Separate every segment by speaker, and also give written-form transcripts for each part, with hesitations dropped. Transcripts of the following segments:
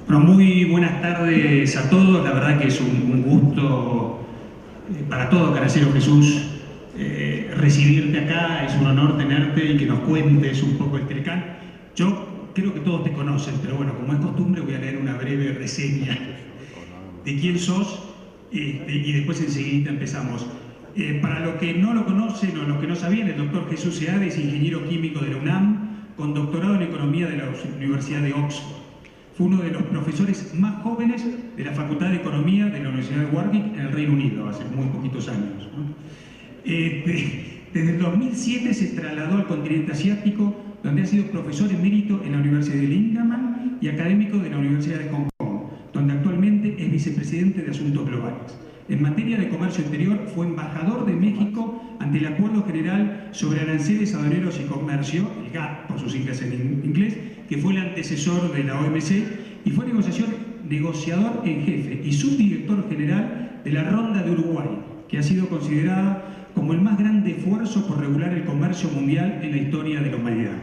Speaker 1: Bueno, muy buenas tardes a todos. La verdad que es un gusto para todo Caracero Jesús recibirte acá. Es un honor tenerte y que nos cuentes un poco el Telecán. Yo creo que todos te conocen, pero bueno, como es costumbre voy a leer una breve reseña de quién sos y después enseguida empezamos. Para los que no lo conocen o los que no sabían, el doctor Jesús Seade es ingeniero químico de la UNAM, con doctorado en Economía de la Universidad de Oxford. Fue uno de los profesores más jóvenes de la Facultad de Economía de la Universidad de Warwick en el Reino Unido, hace muy poquitos años, ¿no? Desde el 2007 se trasladó al continente asiático, donde ha sido profesor emérito en la Universidad de Lingaman y académico de la Universidad de Hong Kong, donde actualmente es vicepresidente de Asuntos Globales. En materia de comercio exterior, fue embajador de México ante el Acuerdo General sobre Aranceles Aduaneros y Comercio, el GATT por sus siglas en inglés, que fue el antecesor de la OMC, y fue negociador en jefe y subdirector general de la Ronda de Uruguay, que ha sido considerada como el más grande esfuerzo por regular el comercio mundial en la historia de la humanidad.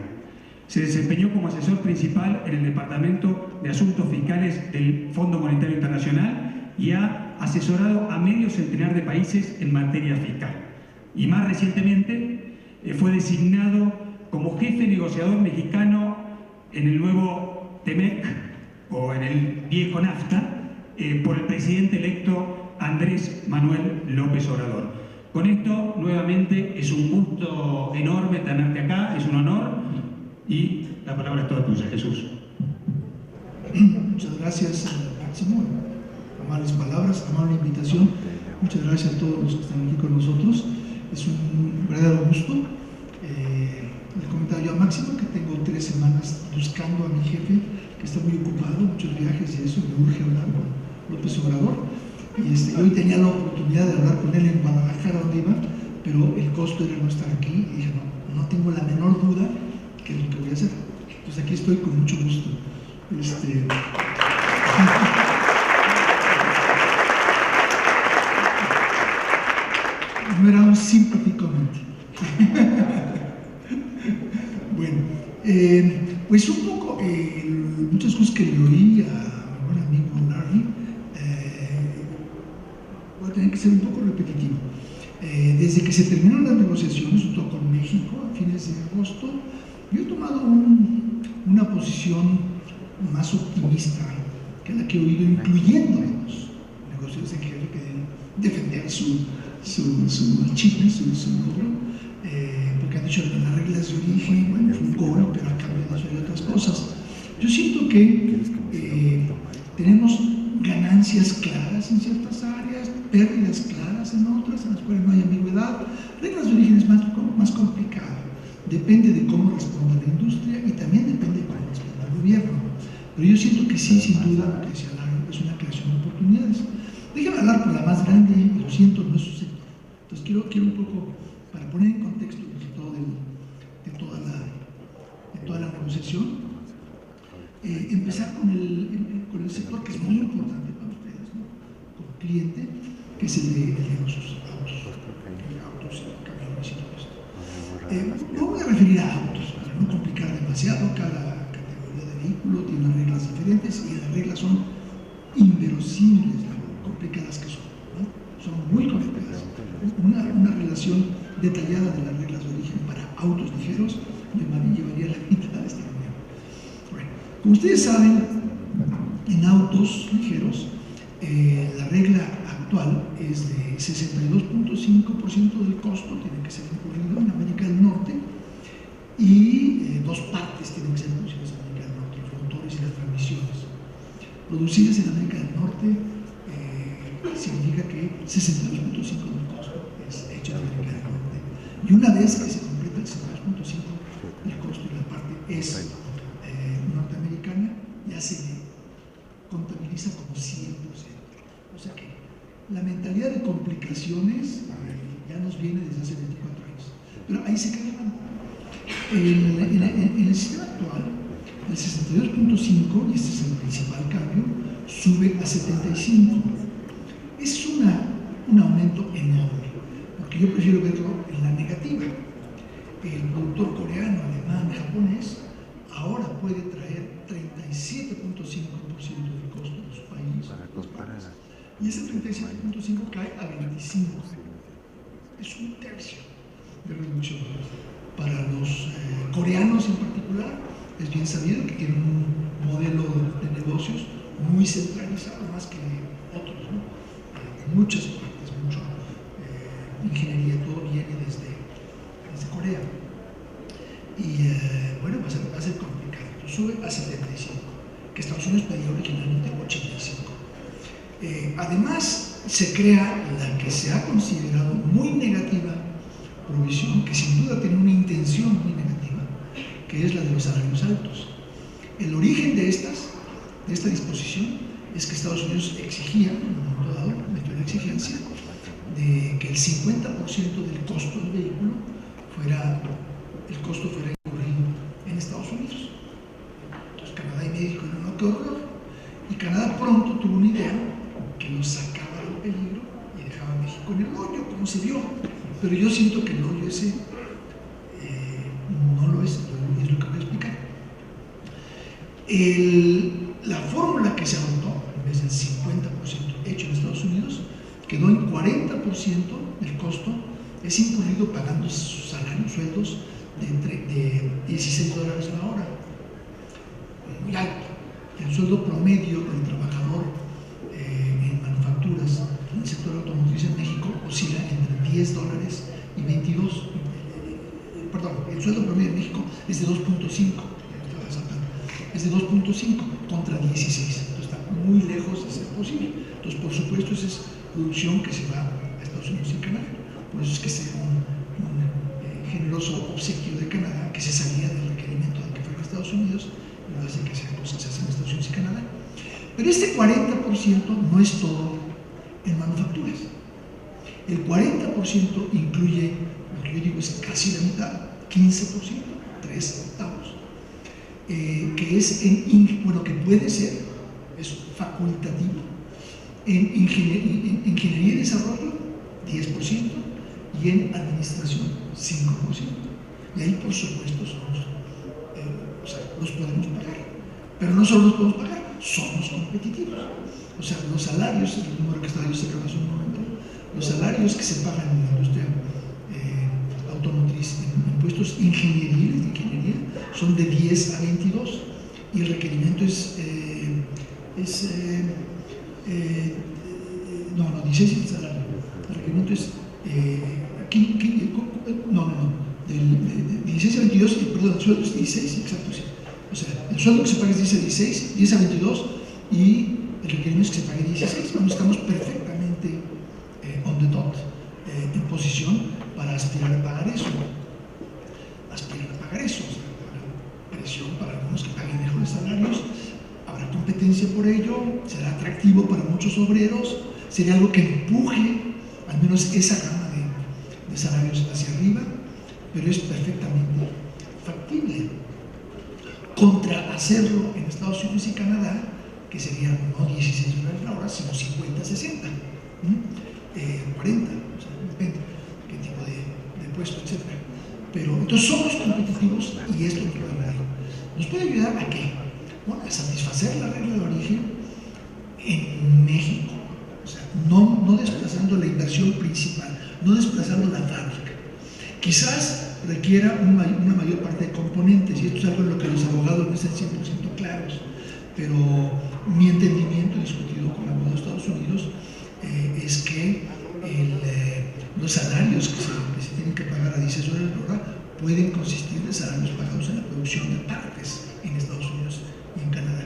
Speaker 1: Se desempeñó como asesor principal en el Departamento de Asuntos Fiscales del Fondo Monetario Internacional y ha asesorado a medio centenar de países en materia fiscal. Y más recientemente fue designado como jefe negociador mexicano en el nuevo TEMEC, o en el viejo NAFTA, por el presidente electo Andrés Manuel López Obrador. Con esto, nuevamente, es un gusto enorme tenerte acá, es un honor, y la palabra es toda tuya, Jesús.
Speaker 2: Muchas gracias, Máximo. Amables palabras, amable invitación. Muchas gracias a todos los que están aquí con nosotros. Es un verdadero gusto. Le comentaba yo a Máximo que tengo 3 semanas buscando a mi jefe, que está muy ocupado, muchos viajes y eso, me urge hablar con López Obrador. Y hoy tenía la oportunidad de hablar con él en Guadalajara, donde iba, pero el costo era no estar aquí. Y dije, no tengo la menor duda que es lo que voy a hacer. Entonces aquí estoy con mucho gusto. No era un simpáticamente. Bueno, pues un poco, muchas cosas que le oí a mi buen amigo Larry, voy a tener que ser un poco repetitivo. Desde que se terminaron las negociaciones, sobre todo con México, a fines de agosto, yo he tomado una posición más optimista que la que he oído, incluyendo los negociadores en jefe que deben defender su achievement, su logro, porque han dicho que las reglas de origen, bueno, fue un cobro, pero a cambio de eso hay otras cosas. Yo siento que tenemos ganancias claras en ciertas áreas, pérdidas claras en otras, en las cuales no hay ambigüedad. Reglas de origen es más complicado, depende de cómo responda la industria y también depende de cómo responda el gobierno. Pero yo siento que sí, sin duda, lo que decía Larry, es una creación de oportunidades. Déjame hablar por la más grande, y lo siento, no es su sector. Entonces quiero un poco, para poner en contexto el resultado de toda la negociación, empezar con el sector que es muy importante para ustedes, ¿no? Como cliente, que es el de los autos y camiones y todo esto. No voy a referir a autos para no complicar demasiado. Cada categoría de vehículo tiene unas reglas diferentes y las reglas son inverosímiles, lo complicadas que son, ¿no? Son muy complicadas. Una relación detallada de las reglas de origen para autos ligeros llevaría la mitad de esta reunión. Bueno, como ustedes saben, en autos ligeros la regla actual es de 62.5% del costo tiene que ser incurrido en América del Norte y 2 partes tienen que ser producidas en América del Norte, los motores y las transmisiones. Producidas en América del Norte significa que 62.5% del costo es hecho en América del Norte. Y una vez que se completa el 62.5% del costo y la parte es norteamericana, ya se contabiliza como 100%. O sea que la mentalidad de complicaciones ya nos viene desde hace 24 años. Pero ahí se quedan. En el sistema actual, el 62.5%, y este es el principal cambio, sube a 75%. Es un aumento enorme, porque yo prefiero verlo en la negativa. El productor coreano, alemán, japonés, ahora puede traer 37.5% del costo de su país. Y ese 37.5 cae a 25. Es un tercio de reducción. Para los coreanos en particular, es bien sabido que tienen un modelo de negocios muy centralizado, más que otros, ¿no? En muchas partes, mucho ingeniería, todo viene desde Corea. Y bueno, va a ser complicado. Entonces, sube a 75, que Estados Unidos pedía originalmente 85. Además, se crea la que se ha considerado muy negativa provisión, que sin duda tiene una intención muy negativa, que es la de los salarios altos. El origen de esta disposición es que Estados Unidos exigía, en un momento dado, metió la exigencia de que el 50% del costo del vehículo fuera incurrido en Estados Unidos. Entonces Canadá y México dijeron, no, qué horror. Y Canadá pronto tuvo una idea que lo sacaba del peligro y dejaba a México en el hoyo, como se vio. Pero yo siento que el hoyo ese no lo es, y es lo que voy a explicar. La fórmula que se adoptó, en vez del 50% hecho en Estados Unidos, quedó en 40% del costo, es incurrido pagando sus salarios, sueldos de $16 la hora. Muy alto. El sueldo promedio del trabajador en manufacturas, en el sector automotriz en México, oscila entre $10 y 22. Perdón, el sueldo promedio en México es de 2.5. Es de 2.5 contra 16. Entonces está muy lejos de ser posible. Entonces, por supuesto, esa es producción que se va a Estados Unidos y Canadá. Por eso es que se un generoso obsequio de Canadá que se salía del requerimiento de que fuera a Estados Unidos y lo hace que sean cosas se hacen en Estados Unidos y Canadá. Pero este 40% no es todo en manufacturas. El 40% incluye, lo que yo digo es casi la mitad, 15%, 3 octavos, que es que puede ser, es facultativo, en ingeniería y desarrollo, 10%, y en administración, 5%. Y ahí, por supuesto, los podemos pagar. Pero no solo los podemos pagar, somos competitivos. O sea, los salarios, es el número que estaba yo sacando hace un momento, los salarios que se pagan en la industria automotriz en puestos ingenieriles de ingeniería son de 10 a 22 y el requerimiento es 16 el salario. El requerimiento es de 16 a 22, perdón, el sueldo es 16, exacto, sí. O sea, el sueldo que se paga es 10 a 16, 10 a 22 y el requerimiento es que se pague 16. Bueno, estamos perfectamente on the dot, en posición para aspirar a pagar eso. O sea, habrá presión para algunos que paguen mejores salarios, habrá competencia por ello, será atractivo para muchos obreros, sería algo que empuje al menos esa gama de salarios hacia arriba, pero es perfectamente factible. Contra hacerlo en Estados Unidos y Canadá, que serían no $16 la hora, sino 50, 60, 40, o sea, depende qué tipo de puesto, etc. Pero entonces somos competitivos y esto nos puede ayudar. ¿Nos puede ayudar a qué? Bueno, a satisfacer la regla de origen en México, o sea, no desplazando la inversión principal, no desplazando la fábrica. Quizás requiera una mayor parte de componentes, y esto es algo en lo que los abogados no están 100% claros, pero mi entendimiento, discutido con abogados de Estados Unidos, es que los salarios que se tienen que pagar a $16 la hora pueden consistir de salarios pagados en la producción de partes en Estados Unidos y en Canadá.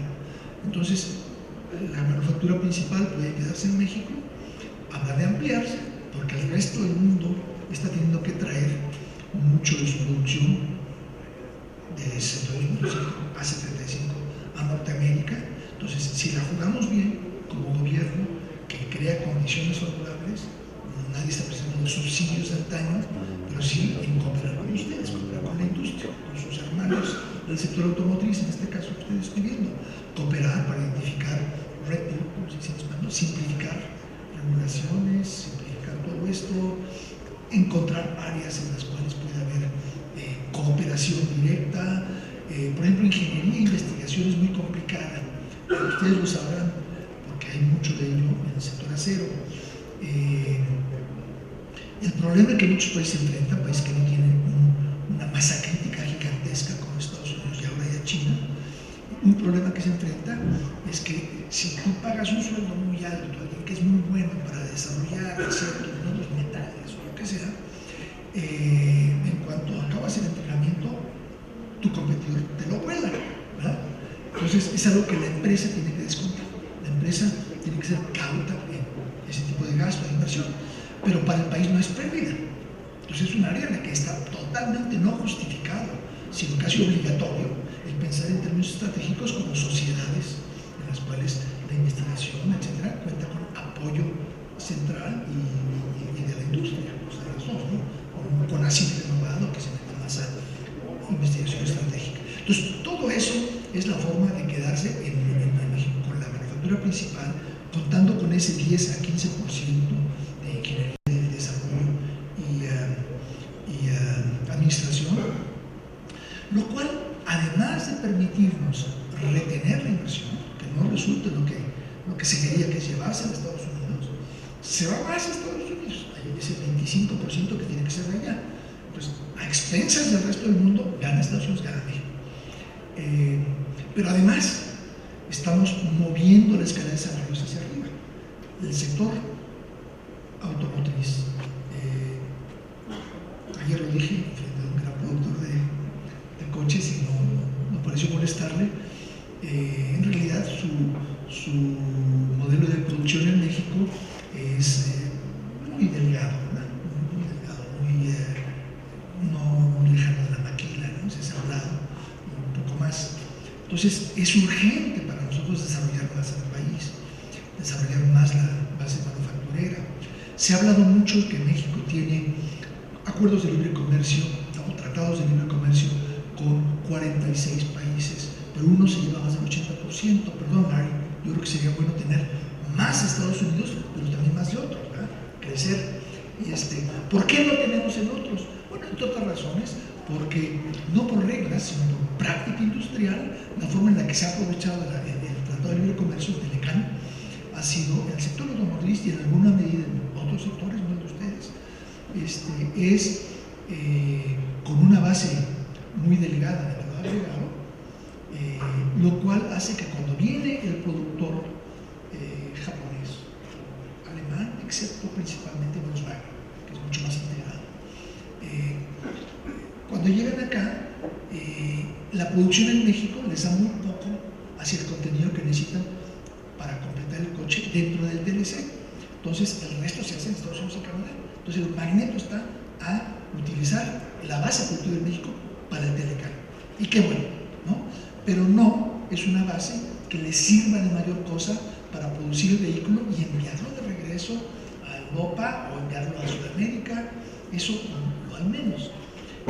Speaker 2: Entonces, la manufactura principal puede quedarse en México, habrá de ampliarse, porque el resto del mundo está teniendo que traer mucho de su producción de 2.5 a 75 a Norteamérica. Entonces, si la jugamos bien como gobierno que crea condiciones favorables, nadie está presentando subsidios de antaño, pero sí en cooperar con ustedes, cooperar con la industria, con sus hermanos del sector automotriz, en este caso que estoy describiendo, cooperar para identificar como se dice en español, simplificar regulaciones, simplificar todo esto, encontrar áreas en las cuales puede haber cooperación directa. Por ejemplo, ingeniería e investigación es muy complicada. ustedes lo sabrán, porque hay mucho de ello en el sector acero. El problema que muchos países enfrentan, países que no tienen una masa crítica gigantesca como Estados Unidos y ahora ya China, un problema que se enfrenta es que si tú pagas un sueldo muy alto a alguien que es muy bueno para desarrollar ciertos nuevos metales o lo que sea, en cuanto acabas el entrenamiento, tu competidor te lo vuela, ¿verdad? Entonces es algo que la empresa tiene que descontar. La empresa tiene que ser cauta en ese tipo de gasto, de inversión, pero para el país no es pérdida. Entonces es un área en la que está totalmente no justificado, sino casi obligatorio, el pensar en términos estratégicos como sociedades en las cuales la investigación, etcétera, cuenta con apoyo central y de la industria, o sea, los dos, ¿no? Con ASIC renovado que se meta más a investigación estratégica. Entonces, todo eso es la forma de quedarse en México con la manufactura principal, contando con ese 10 a 15% de ingeniería de desarrollo y administración, lo cual, además de permitirnos retener la inversión, que no resulte lo que se quería, que es llevarse a Estados Unidos, se va más a Estados Unidos, hay ese 25% que tiene que ser de allá. Entonces, a expensas del resto del mundo, gana Estados Unidos, gana México. Pero además, estamos moviendo la escala de desarrollos hacia arriba. El sector automotriz, ayer lo dije frente a un gran productor de coches y no pareció molestarle. En realidad, su modelo de producción en México es muy delgado, ¿no? Muy delgado, no lejano de la maquila, ¿no? Se ha hablado un poco más. Entonces, es urgente para nosotros desarrollar más el país, desarrollar más la base manufacturera. Se ha hablado mucho que México tiene acuerdos de libre comercio o tratados de libre comercio con 46 países, pero uno se lleva más del 80%. Perdón, Larry, yo creo que sería bueno tener más Estados Unidos, pero también más de otros, ¿verdad? Crecer. ¿Por qué no tenemos en otros? Bueno, entre otras razones, porque no por reglas, sino por práctica industrial, la forma en la que se ha aprovechado el Tratado de Libre Comercio del ECAN ha sido en el sector automotriz y en alguna medida en otros sectores, no de ustedes, con una base muy delgada de valor agregado, lo cual hace que cuando viene el productor japonés, alemán, excepto principalmente Volkswagen, que es mucho más integrado, cuando llegan acá, la producción en México les da muy poco hacia el contenido que necesitan para completar el coche dentro del TLC. Entonces, el resto se hace en Estados Unidos y Canadá. Entonces, el magneto está a utilizar la base productiva de México para el TLC. Y qué bueno, ¿no? Pero no es una base que le sirva de mayor cosa para producir el vehículo y enviarlo de regreso a Europa o enviarlo a Sudamérica. Eso lo al menos.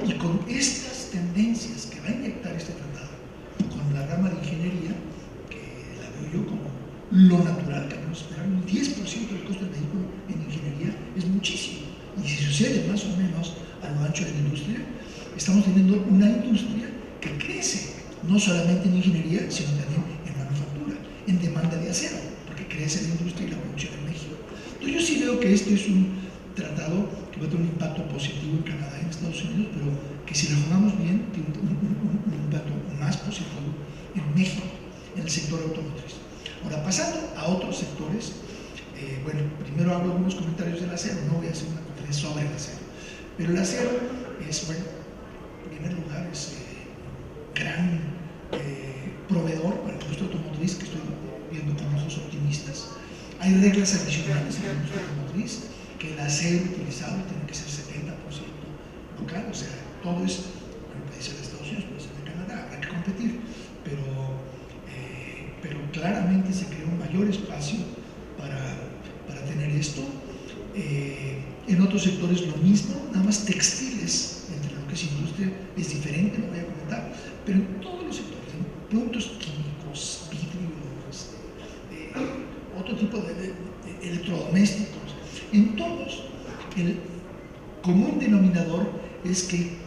Speaker 2: Y con estas tendencias que va a inyectar este tratado, con la rama de ingeniería, que la veo yo como lo natural, que vamos a esperar un 10% del costo del vehículo en ingeniería, es muchísimo. Y si sucede más o menos a lo ancho de la industria, estamos teniendo una industria que crece, no solamente en ingeniería, sino también en manufactura, en demanda de acero, porque crece la industria y la producción en México. Entonces yo sí veo que este es un tratado que va a tener un impacto positivo en Canadá y en Estados Unidos, pero que si lo jugamos bien, tiene un impacto más positivo en México, en el sector automotriz. Ahora, pasando a otros sectores, bueno, primero hago algunos comentarios del acero, no voy a hacer una conferencia sobre el acero, pero el acero es, bueno, en primer lugar, es gran proveedor para la industria automotriz, que estoy viendo con ojos optimistas. Hay reglas adicionales en la industria automotriz, que el acero utilizado tiene que ser 70% local, o sea, todo es, bueno, puede ser de Estados Unidos, puede ser de Canadá, habrá que competir, pero claramente se creó un mayor espacio para tener esto. En otros sectores lo mismo, nada más textiles, entre lo que es industria es diferente, lo voy a comentar, pero en todos los sectores, ¿no? Productos químicos, vidrios, otro tipo de electrodomésticos, en todos el común denominador es que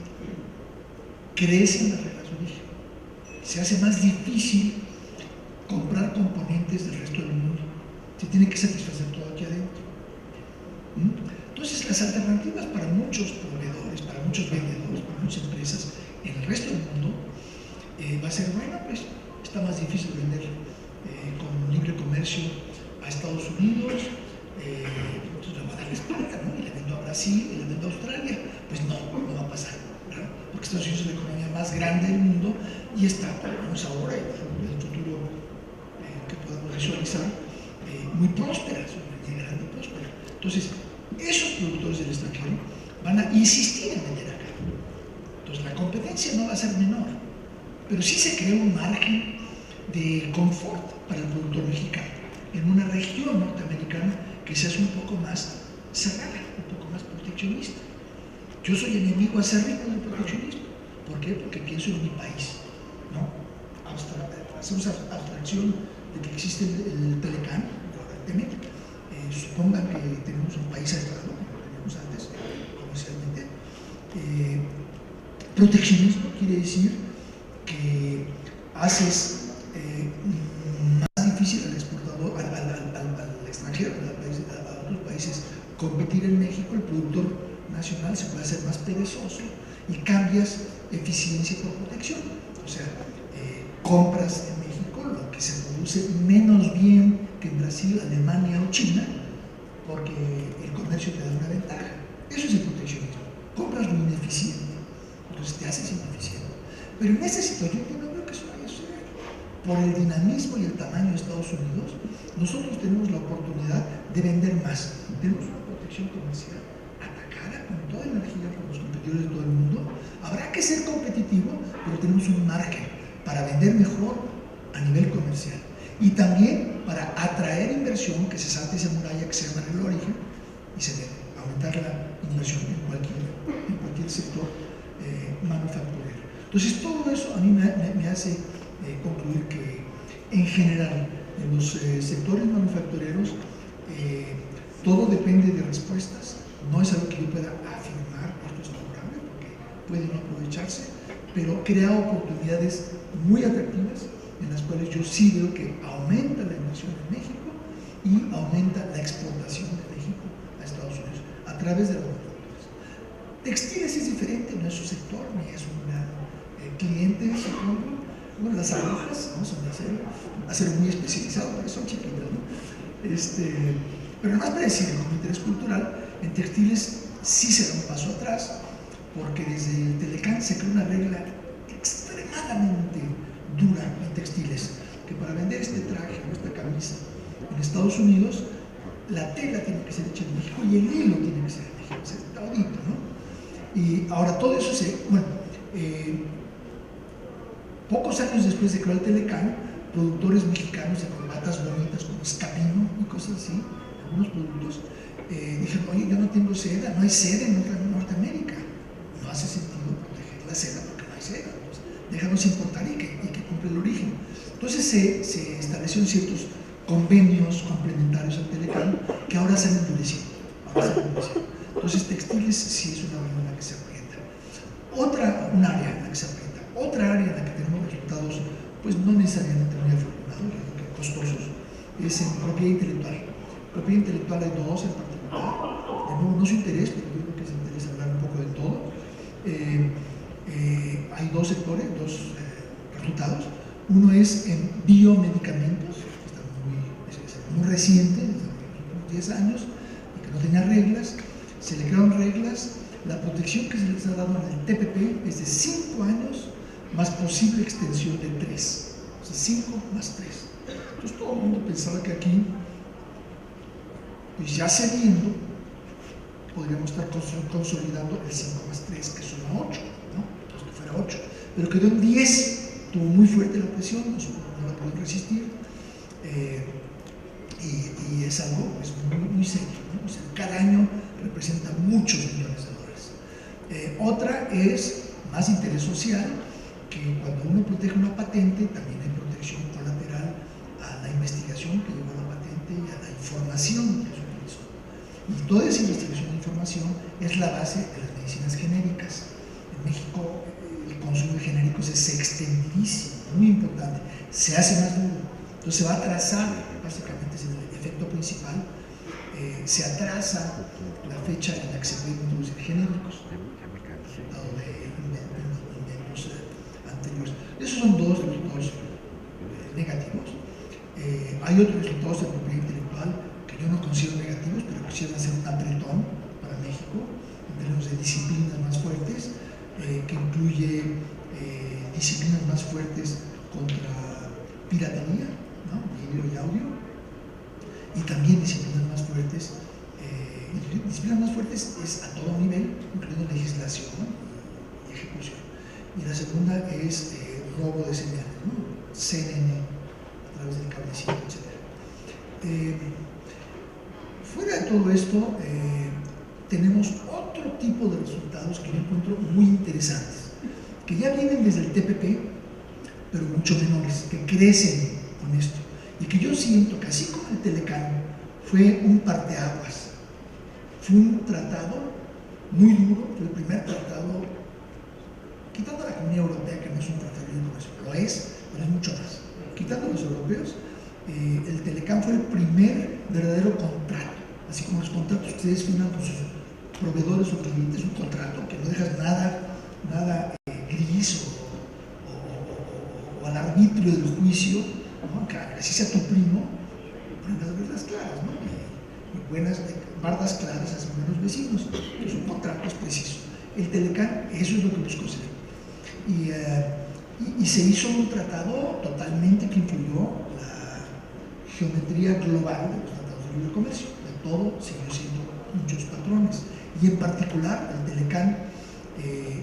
Speaker 2: crecen las reglas de origen, se hace más difícil comprar componentes del resto del mundo. Se tiene que satisfacer todo aquí adentro. Entonces, las alternativas para muchos proveedores, para muchos vendedores, para muchas empresas en el resto del mundo va a ser, bueno, pues está más difícil vender con libre comercio a Estados Unidos, entonces le va a dar la espalda, ¿no? Y le vendo a Brasil, y le vendo a Australia. Pues no va a pasar, ¿verdad? Porque Estados Unidos es la economía más grande del mundo y está, por lo menos ahora, y en el futuro que podamos visualizar, muy próspera, es una economía grande y próspera. Entonces, esos productores del extranjero van a insistir en vender acá. Entonces, la competencia no va a ser menor, pero sí se crea un margen de confort para el productor mexicano en una región norteamericana que se hace un poco más cerrada, un poco más proteccionista. Yo soy enemigo acérrimo del proteccionismo. ¿Por qué? Porque pienso en mi país, ¿no? Hacemos abstracción de que existe el Telecán, el TEMEC. Supongan que tenemos un país aislado, como lo teníamos antes, comercialmente. Proteccionismo quiere decir que haces más difícil al exportador, al extranjero, a otros países, competir en México. El productor nacional se puede hacer más perezoso y cambias eficiencia por protección. O sea, compras en México lo que se produce menos bien que en Brasil, Alemania o China, porque el comercio te da una ventaja. Eso es el proteccionismo. Compras lo ineficiente, entonces te haces ineficiente. Pero en esta situación yo no veo que eso vaya a suceder. Por el dinamismo y el tamaño de Estados Unidos, nosotros tenemos la oportunidad de vender más. Tenemos una protección comercial atacada con toda energía por los competidores de todo el mundo. Habrá que ser competitivo, pero tenemos un margen para vender mejor a nivel comercial. Y también para atraer inversión, que se salte esa muralla que se llama el origen y se debe aumentar la inversión en cualquier sector manufacturero. Entonces, todo eso a mí me hace concluir que, en general, en los sectores manufactureros, todo depende de respuestas. No es algo que yo pueda afirmar, esto es favorable, porque puede no aprovecharse, pero crea oportunidades muy atractivas en las cuales yo sí veo que aumenta la inversión en México y aumenta la exportación de México a Estados Unidos a través de los productores. Textiles es diferente, no es su sector, ni es un gran cliente, supongo. Bueno, las agujas, ¿no? Son de acero muy especializado, pero son chiquitas, ¿no? Pero además para decir, como interés cultural, en textiles sí se da un paso atrás, porque desde el Telecán se crea una regla extremadamente dura en textiles, que para vender este traje o esta camisa en Estados Unidos, la tela tiene que ser hecha en México y el hilo tiene que ser en México, o sea, está audito, ¿no? Y ahora todo eso pocos años después de crear el Telecán, productores mexicanos de corbatas bonitas como Escapino y cosas así, algunos productos, dijeron, oye, yo no tengo seda, no hay seda en Norteamérica, no hace sentido proteger la seda porque no hay seda, entonces, déjanos importar y que cumpla el origen. Entonces se establecieron ciertos convenios complementarios al Telecán que ahora se han endurecido. Entonces textiles sí es una área en la que se aprieta. Un área en la que se aprieta. Otra área en la que tenemos resultados, pues no necesariamente muy afortunados, costosos, es en propiedad intelectual. Propiedad intelectual hay dos en particular. De nuevo, no su interés, pero yo creo que es interés hablar un poco de todo. Hay dos sectores, dos resultados. Uno es en biomedicamentos, que está muy reciente, desde unos 10 años, y que no tenía reglas. Se le crearon reglas. La protección que se les ha dado en el TPP es de 5 años más posible extensión de 3. O sea, 5 más 3. Entonces todo el mundo pensaba que aquí, pues ya cediendo, podríamos estar consolidando el 5 más 3, que son 8, ¿no? Entonces que fuera 8. Pero quedó en 10. Tuvo muy fuerte la presión, no la pudo resistir. Y es algo pues, muy serio, ¿no? O sea, cada año representa muchos millones de dólares. Otra es más interés social, que cuando uno protege una patente, también hay protección colateral a la investigación que llevó a la patente y a la información que se utilizó. Y toda esa investigación e información es la base de las medicinas genéricas. En México el consumo de genéricos es extendidísimo, muy importante, se hace más duro. Entonces se va a atrasar, básicamente es el efecto principal, se atrasa la fecha en la que se pueden introducir genéricos, dado de inventos anteriores. Esos son dos resultados negativos. Hay otros resultados de propiedad intelectual que yo no considero negativos, pero quisieran hacer un apretón para México en términos de disciplinas más fuertes, que incluye disciplinas más fuertes contra piratería, ¿no? Video y audio, y también disciplinas más fuertes. Disciplinas más fuertes es a todo nivel, incluyendo legislación, ¿no? Y ejecución. Y la segunda es robo de señales, ¿no? CNN a través del cablecito, etc. Fuera de todo esto, tenemos otro tipo de resultados que yo encuentro muy interesantes, que ya vienen desde el TPP, pero mucho menores, que crecen con esto, y que yo siento que así como el Telecán fue un parteaguas, fue un tratado muy duro, fue el primer tratado, quitando la Comunidad Europea, que no es un tratado de comercio, lo es, pero es mucho más. Quitando a los europeos, el Telecán fue el primer verdadero contrato, así como los contratos que ustedes firman con sus proveedores o clientes, un contrato que no dejas nada gris o al arbitrio del juicio, ¿no? Que así sea tu primo, pero las reglas claras, ¿no? Y buenas, bardas claras hacen buenos vecinos, que son contratos precisos. El Telecán, eso es lo que buscó ser. Y se hizo un tratado totalmente que incluyó la geometría global de los tratados de libre comercio. De todo siguió siendo muchos patrones. Y en particular, el Telecán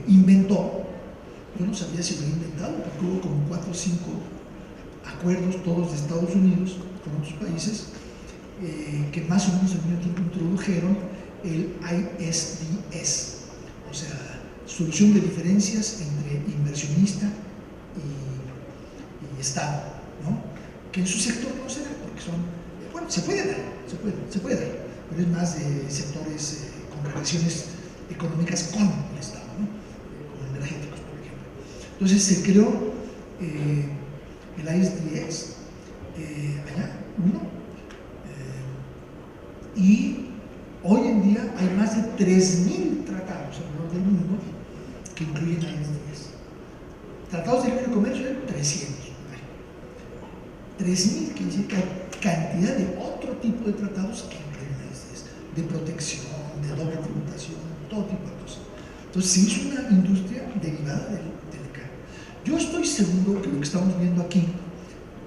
Speaker 2: inventó, yo no sabía si lo había inventado, porque hubo como 4 o 5 acuerdos, todos de Estados Unidos, con otros países, que más o menos al mismo tiempo introdujeron el ISDS, o sea, solución de diferencias entre inversionista y Estado, ¿no? Que en su sector no se da, porque son, bueno, se puede dar, pero es más de sectores con relaciones económicas con el Estado, ¿no? Como energéticos, por ejemplo. Entonces se creó el ISDS, allá, y hoy en día hay más de 3.000 tratados alrededor del mundo que incluyen ISDS. Tratados de libre comercio, 300. 3.000 quiere decir que hay cantidad de otro tipo de tratados que incluyen ISDS, de protección, de doble tributación, todo tipo de cosas. Entonces se hizo una industria derivada del Telecán. Yo estoy seguro que lo que estamos viendo aquí,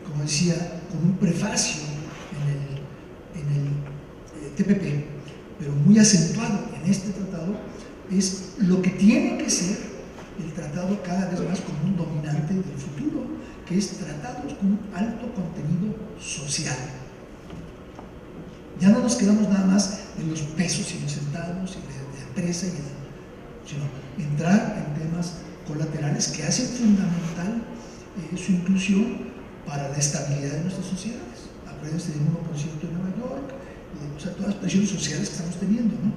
Speaker 2: como decía, con un prefacio en el TPP, pero muy acentuado en este tratado, es lo que tiene que ser el tratado cada vez más como un dominante del futuro, que es tratados con un alto contenido social. Ya no nos quedamos nada más en los pesos y los centavos y de empresa, sino entrar en temas colaterales que hacen fundamental su inclusión para la estabilidad de nuestras sociedades. Acuérdense del 1% de Nueva York, o sea, todas las presiones sociales que estamos teniendo, ¿no?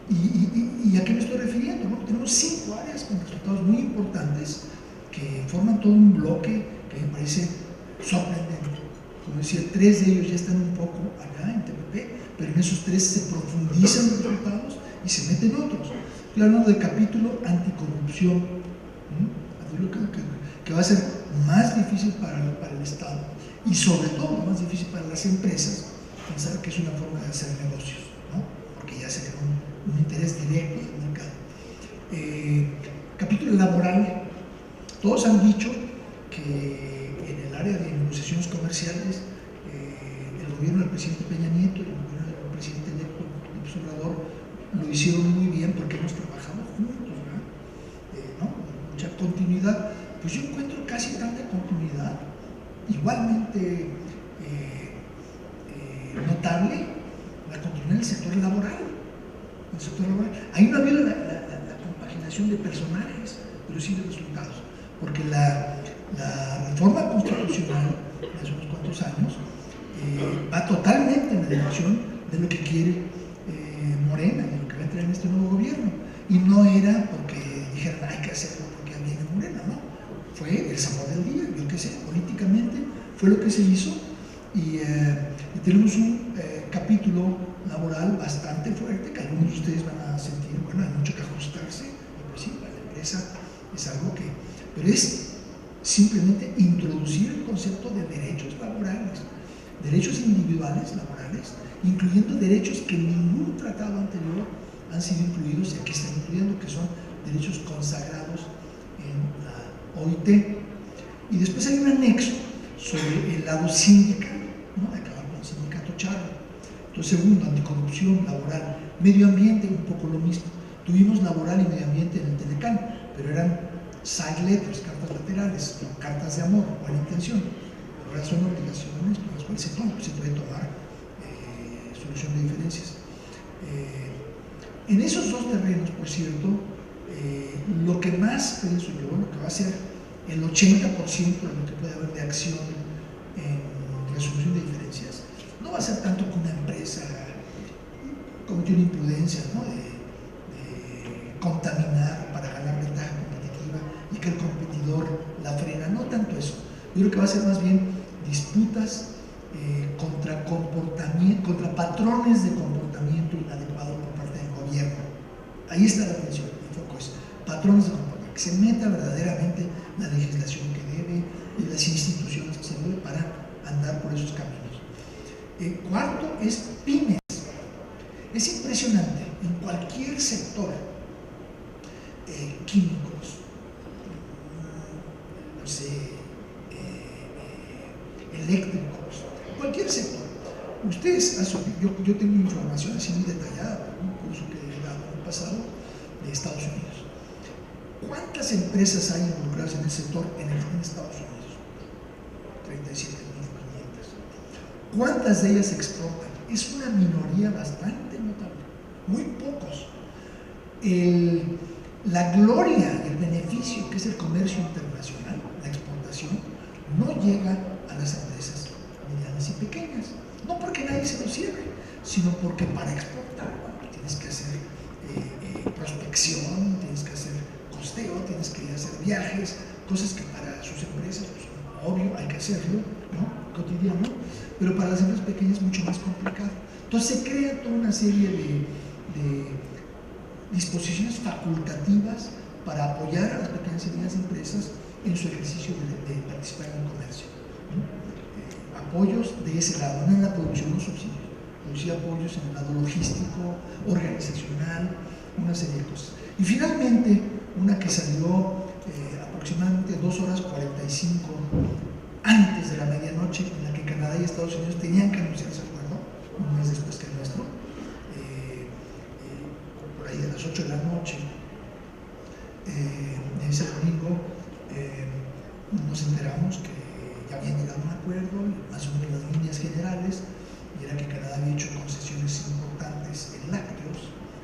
Speaker 2: ¿Y a qué me estoy refiriendo? ¿No? Tenemos 5 áreas con resultados muy importantes que forman todo un bloque que me parece sorprendente. Como decía, 3 de ellos ya están un poco acá en TPP, pero en esos 3 se profundizan los resultados y se meten otros. Estoy hablando de capítulo anticorrupción, que va a ser más difícil para el Estado y sobre todo más difícil para las empresas pensar que es una forma de hacer negocios, ¿no? Porque ya se crea un interés directo en el mercado. Capítulo laboral. Todos han dicho que en el área de negociaciones comerciales el gobierno del presidente Peña Nieto y el gobierno del presidente electo López Obrador lo hicieron muy bien porque hemos trabajado juntos, ¿verdad? ¿No? Mucha continuidad. Pues yo encuentro casi tanta continuidad, igualmente notable, la continuidad en el sector laboral. Ahí no ha habido la compaginación de personajes, pero sí de resultados, porque la reforma constitucional de hace unos cuantos años va totalmente en la dirección de lo que quiere Morena, de lo que va a entrar en este nuevo gobierno, y no era porque dijeran hay que hacerlo porque viene Morena, no, fue el sabor del día, yo qué sé, políticamente Fue lo que se hizo y tenemos un capítulo laboral bastante fuerte que algunos de ustedes van a sentir, bueno, hay mucho que ajustarse, y pues sí, para la empresa es algo que, pero es simplemente introducir el concepto de derechos laborales, derechos individuales laborales, incluyendo derechos que en ningún tratado anterior han sido incluidos y aquí están incluyendo, que son derechos consagrados en la OIT. Y después hay un anexo sobre el lado sindical, ¿no? De acabar con el sindicato charro. Entonces, segundo, anticorrupción, laboral, medio ambiente, un poco lo mismo. Tuvimos laboral y medio ambiente en el Telecán, pero eran side letters, cartas laterales, no cartas de amor, buena intención. Ahora son obligaciones por las cuales se puede tomar solución de diferencias. En esos dos terrenos, por cierto, lo que más pienso yo, lo que va a ser el 80% de lo que puede haber de acción en resolución de diferencias, no va a ser tanto que una empresa cometió una imprudencia, ¿no? de contaminar para ganar ventaja competitiva y que el competidor la frena, no tanto eso. Yo creo que va a ser más bien disputas contra patrones de comportamiento inadecuado por parte del gobierno. Ahí está la atención, el foco es patrones de comportamiento, que se meta verdaderamente la legislación que debe y las instituciones que se debe para andar por esos caminos. Cuarto es pymes. Es impresionante, en cualquier sector, químicos, no sé, eléctricos, cualquier sector. Ustedes, yo tengo información así muy detallada por un curso que he dado en el pasado de Estados Unidos. ¿Cuántas empresas hay involucradas en el sector en Estados Unidos? 37.500. ¿Cuántas de ellas exportan? Es una minoría bastante notable, muy pocos. La gloria, el beneficio que es el comercio internacional, la exportación, no llega a las empresas medianas y pequeñas. No porque nadie se lo cierre, sino porque para exportar tienes que hacer prospección, tienes que hacer costeo, tienes que hacer viajes, cosas que para sus empresas, pues, obvio, hay que hacerlo, ¿no? Cotidiano, pero para las empresas pequeñas es mucho más complicado. Entonces se crea toda una serie de disposiciones facultativas para apoyar a las pequeñas y medianas empresas en su ejercicio de participar en el comercio, ¿no? Apoyos de ese lado, no en la producción, no subsidios, pero sí apoyos en el lado logístico, organizacional, una serie de cosas. Y finalmente, una que salió aproximadamente 2 horas 45 antes de la medianoche, en la que Canadá y Estados Unidos tenían que anunciar ese acuerdo, un mes después que el nuestro, por ahí de las 8 de la noche de ese domingo, nos enteramos que ya habían llegado a un acuerdo, más o menos las líneas generales, y era que Canadá había hecho concesiones importantes en lácteos,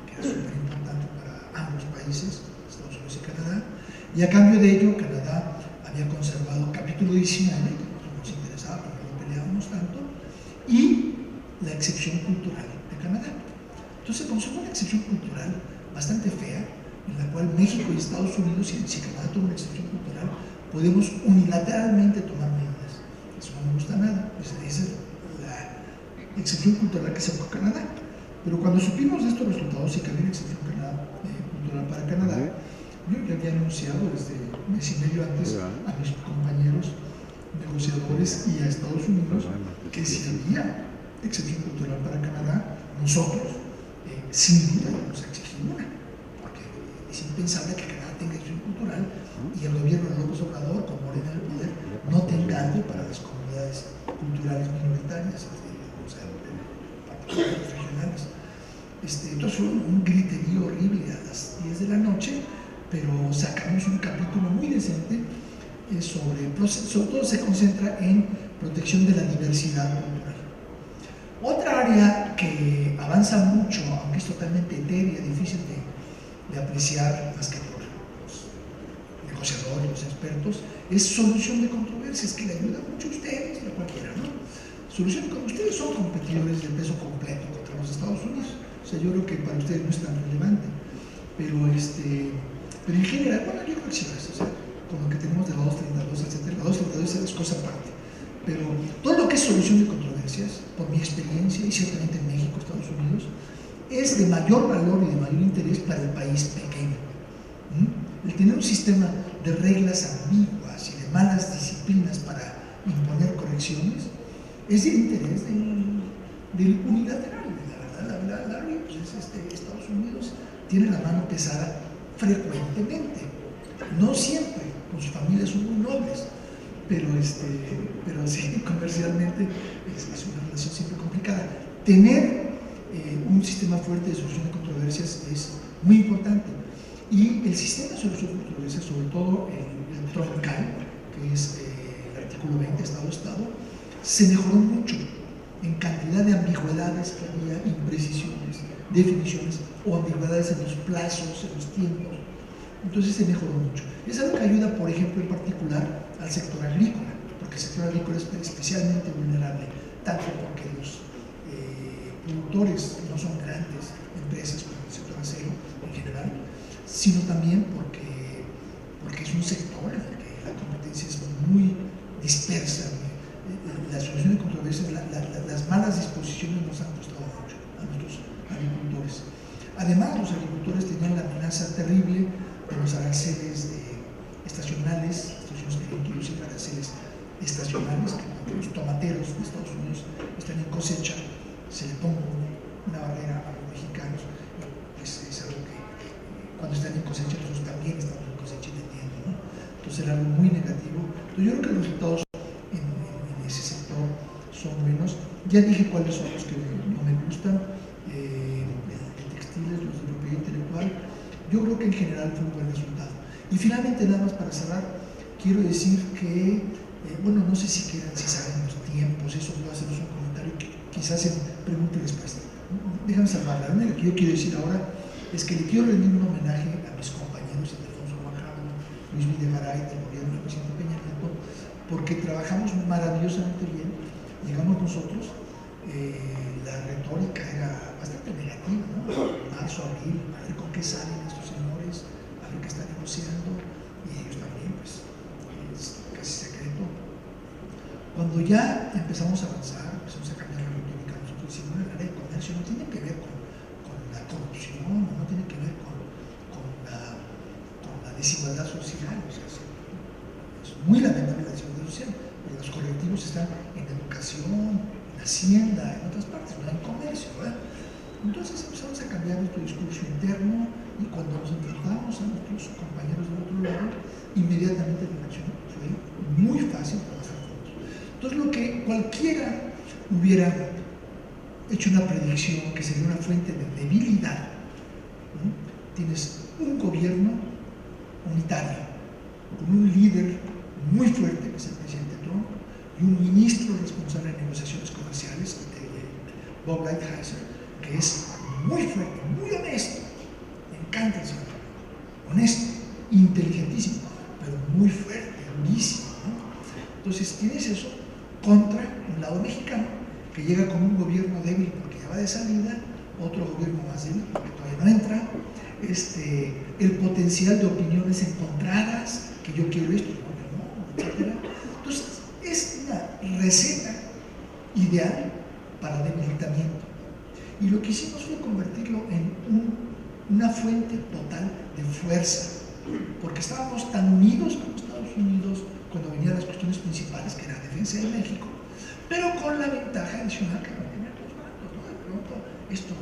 Speaker 2: que era súper importante para ambos países, Estados Unidos y Canadá, y a cambio de ello Canadá había conservado capítulo 19, que nos interesaba porque no peleábamos tanto, y la excepción cultural de Canadá. Entonces se consumó una excepción cultural bastante fea, en la cual México y Estados Unidos, si Canadá toma una excepción cultural, podemos unilateralmente tomar medidas. Eso no me gusta nada, esa es la excepción cultural que sacó Canadá. Pero cuando supimos de estos resultados y que había una excepción cultural para Canadá, yo ya había anunciado desde un mes y medio antes a mis compañeros negociadores y a Estados Unidos que si había excepción cultural para Canadá, nosotros sin duda íbamos a exigir una, porque es impensable que Canadá tenga excepción cultural y el gobierno de López Obrador, con Morena en el poder, no tenga algo para las comunidades culturales minoritarias, o sea, particulares regionales. Entonces fue un griterío horrible a las 10 de la noche, pero sacamos un capítulo muy decente sobre todo se concentra en protección de la diversidad cultural. Otra área que avanza mucho, aunque es totalmente etérea, difícil de apreciar más que por los negociadores, los expertos, es solución de controversias, que le ayuda mucho a ustedes y a cualquiera, ¿no? Solución de controversias, ustedes son competidores de peso completo contra los Estados Unidos, o sea, yo creo que para ustedes no es tan relevante, pero pero en general, bueno, yo creo que sí, o sea, con lo que tenemos de la 232, etc. La 232 es cosa aparte. Pero todo lo que es solución de controversias, por mi experiencia, y ciertamente en México, Estados Unidos, es de mayor valor y de mayor interés para el país pequeño. El tener un sistema de reglas ambiguas y de malas disciplinas para imponer correcciones es de interés del unilateral. La verdad, pues Estados Unidos tiene la mano pesada frecuentemente, no siempre, con sus familias son muy nobles, pero sí, comercialmente es una relación siempre complicada. Tener un sistema fuerte de solución de controversias es muy importante. Y el sistema de solución de controversias, sobre todo el troncal, que es el artículo 20, Estado-Estado, se mejoró mucho en cantidad de ambigüedades que había, imprecisiones, definiciones o ambigüedades en los plazos, en los tiempos. Entonces se mejoró mucho. Es algo que ayuda, por ejemplo, en particular al sector agrícola, porque el sector agrícola es especialmente vulnerable, tanto porque los productores no son grandes empresas como el sector acero en general, sino también porque es un sector en el que la competencia es muy dispersa. La solución de controversias, las malas disposiciones nos han costado mucho a nuestros agricultores. Además, los agricultores tenían la amenaza terrible de los aranceles estacionales, estaciones que incluyen aranceles estacionales, que cuando los tomateros de Estados Unidos están en cosecha, se le ponga una barrera a los mexicanos, pues es algo que cuando están en cosecha nosotros también estamos en cosecha y vendiendo, ¿no? Entonces era algo muy negativo. Entonces yo creo que los resultados en ese sector son buenos. Ya dije cuáles son los que no me gustan, de textiles, los de propiedad intelectual. Yo creo que en general fue un buen resultado. Y finalmente, nada más para cerrar, quiero decir que, bueno, no sé si saben los tiempos, eso voy a hacer un comentario que quizás en pregunta y respuesta. Déjame salvarla. Lo único que yo quiero decir ahora es que le quiero rendir un homenaje a mis compañeros Ildefonso Guajardo, Luis Videgaray, del gobierno del presidente Peña Nieto, porque trabajamos maravillosamente bien. Llegamos nosotros, la retórica era bastante negativa, ¿no? Marzo, abril, a ver con qué salen estos señores, a ver qué están negociando, y ellos también, pues, es casi secreto. Cuando ya empezamos a avanzar, empezamos a cambiar la retórica, nosotros decimos, bueno, el área de comercio no tiene que ver con la corrupción, no tiene que ver con la desigualdad social, o sea, es muy lamentable la desigualdad social, pero los correctivos están en educación, en hacienda, en otras partes, no en comercio, ¿verdad? Entonces empezamos a cambiar nuestro discurso interno y cuando nos enfrentamos a nuestros compañeros del otro lado, inmediatamente la reacción fue muy fácil trabajar juntos. Entonces lo que cualquiera hubiera hecho una predicción que sería una fuente de debilidad, ¿no? Tienes un gobierno unitario, con un líder muy fuerte, que es el presidente Trump, y un ministro responsable de negociaciones comerciales, Bob Lighthizer, que es muy fuerte, muy honesto, me encanta el señor, honesto, inteligentísimo, pero muy fuerte, durísimo, ¿no? Entonces tienes eso contra un lado mexicano, que llega con un gobierno débil porque ya va de salida, otro gobierno más débil porque todavía no entra, el potencial de opiniones encontradas, que yo quiero esto, no, etc. Entonces, es una receta ideal para debilitamiento. Y lo que hicimos fue convertirlo en una fuente total de fuerza, porque estábamos tan unidos como Estados Unidos cuando venían las cuestiones principales, que era la defensa de México, pero con la ventaja adicional que no tenía dos bandos, ¿no? De pronto, esto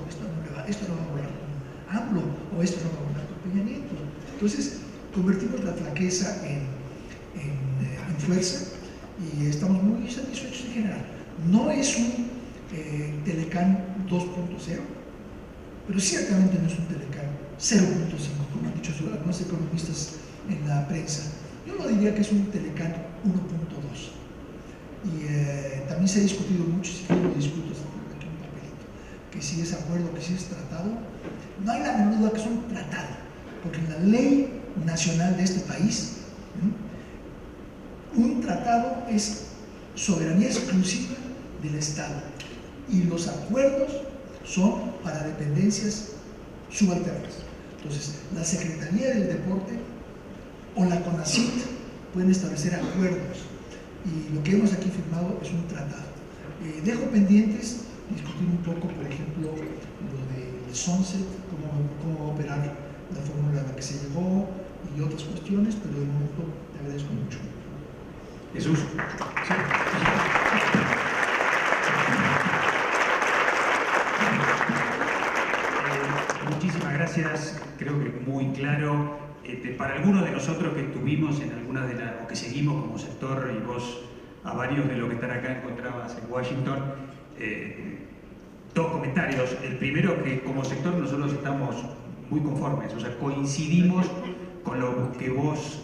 Speaker 2: no va a volar con AMLO, o esto no va a volar con Peña Nieto. Entonces, convertimos la flaqueza en fuerza y estamos muy satisfechos en general. No es un Telecán 2.0, pero ciertamente no es un Telecán 0.5, como han dicho algunos economistas en la prensa. Yo no diría que es un Telecán 1.2. Y también se ha discutido mucho, si quiero lo discuto, aquí un papelito, que si es acuerdo, que si es tratado. No hay la menor duda que es un tratado, porque en la ley nacional de este país, un tratado es soberanía exclusiva del Estado y los acuerdos son para dependencias subalternas. Entonces, la Secretaría del Deporte o la CONACYT pueden establecer acuerdos, Y lo que hemos aquí firmado es un tratado. Dejo pendientes discutir un poco, por ejemplo, lo del sunset, cómo va a operar la fórmula a la que se llegó y otras cuestiones, pero de momento te agradezco mucho.
Speaker 1: Jesús. Sí. Muchísimas gracias, creo que muy claro. Para algunos de nosotros que estuvimos en alguna de las, o que seguimos como sector, y vos a varios de los que están acá encontrabas en Washington, dos comentarios. El primero, que como sector nosotros estamos muy conformes, o sea, coincidimos con lo que vos,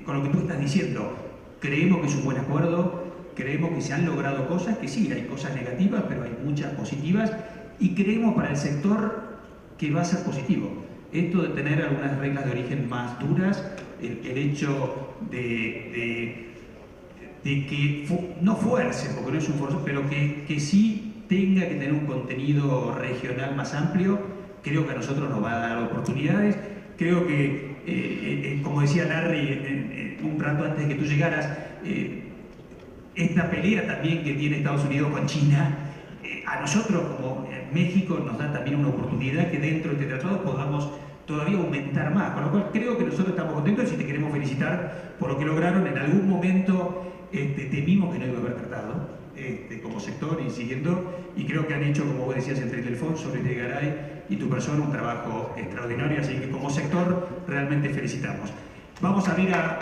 Speaker 1: con lo que tú estás diciendo. Creemos que es un buen acuerdo, creemos que se han logrado cosas, que sí, hay cosas negativas, pero hay muchas positivas, y creemos para el sector que va a ser positivo. Esto de tener algunas reglas de origen más duras, el hecho de que no fuerce, porque no es un forzo, pero que sí tenga que tener un contenido regional más amplio, creo que a nosotros nos va a dar oportunidades. Creo que, como decía Larry un rato antes de que tú llegaras, esta pelea también que tiene Estados Unidos con China, a nosotros como México nos da también una oportunidad que dentro de este tratado podamos todavía aumentar más, con lo cual creo que nosotros estamos contentos y te queremos felicitar por lo que lograron. En algún momento temimos que no iba a haber tratado como sector y siguiendo, y creo que han hecho, como vos decías, entre Ildefonso, Luis de Garay y tu persona, un trabajo extraordinario, así que como sector realmente felicitamos. Vamos a ir a...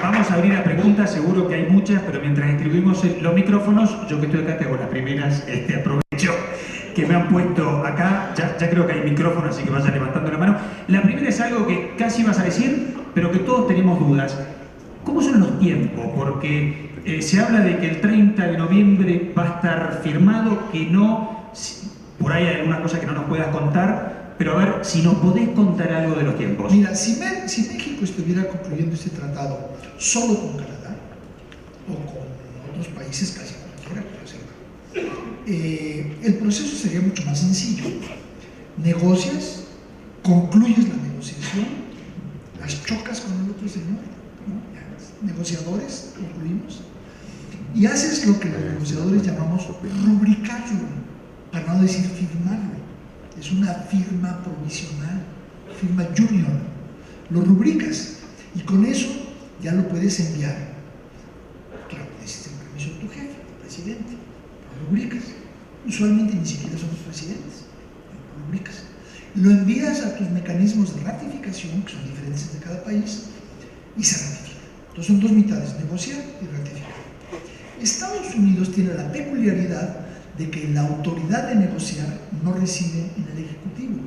Speaker 1: Vamos a abrir a preguntas, seguro que hay muchas, pero mientras distribuimos los micrófonos, yo que estoy acá te hago las primeras, aprovecho que me han puesto acá, ya creo que hay micrófono, así que vayan levantando la mano. La primera es algo que casi vas a decir, pero que todos tenemos dudas. ¿Cómo son los tiempos? Porque se habla de que el 30 de noviembre va a estar firmado, que no, por ahí hay alguna cosa que no nos puedas contar, pero a ver si nos podés contar algo de los tiempos.
Speaker 2: Mira, si México estuviera concluyendo este tratado solo con Canadá o con otros países, casi cualquiera, el proceso sería mucho más sencillo. Negocias, concluyes la negociación, las chocas con el otro señor, ¿no? Negociadores, concluimos, y haces lo que los negociadores llamamos rubricarlo, para no decir firmarlo. Es una firma provisional, firma junior. Lo rubricas y con eso ya lo puedes enviar. Claro, necesitas el permiso de tu jefe, el presidente. Lo rubricas. Usualmente ni siquiera son los presidentes. Lo rubricas. Lo envías a tus mecanismos de ratificación, que son diferentes de cada país, y se ratifica. Entonces son dos mitades, negociar y ratificar. Estados Unidos tiene la peculiaridad de que la autoridad de negociar no reside en el Ejecutivo.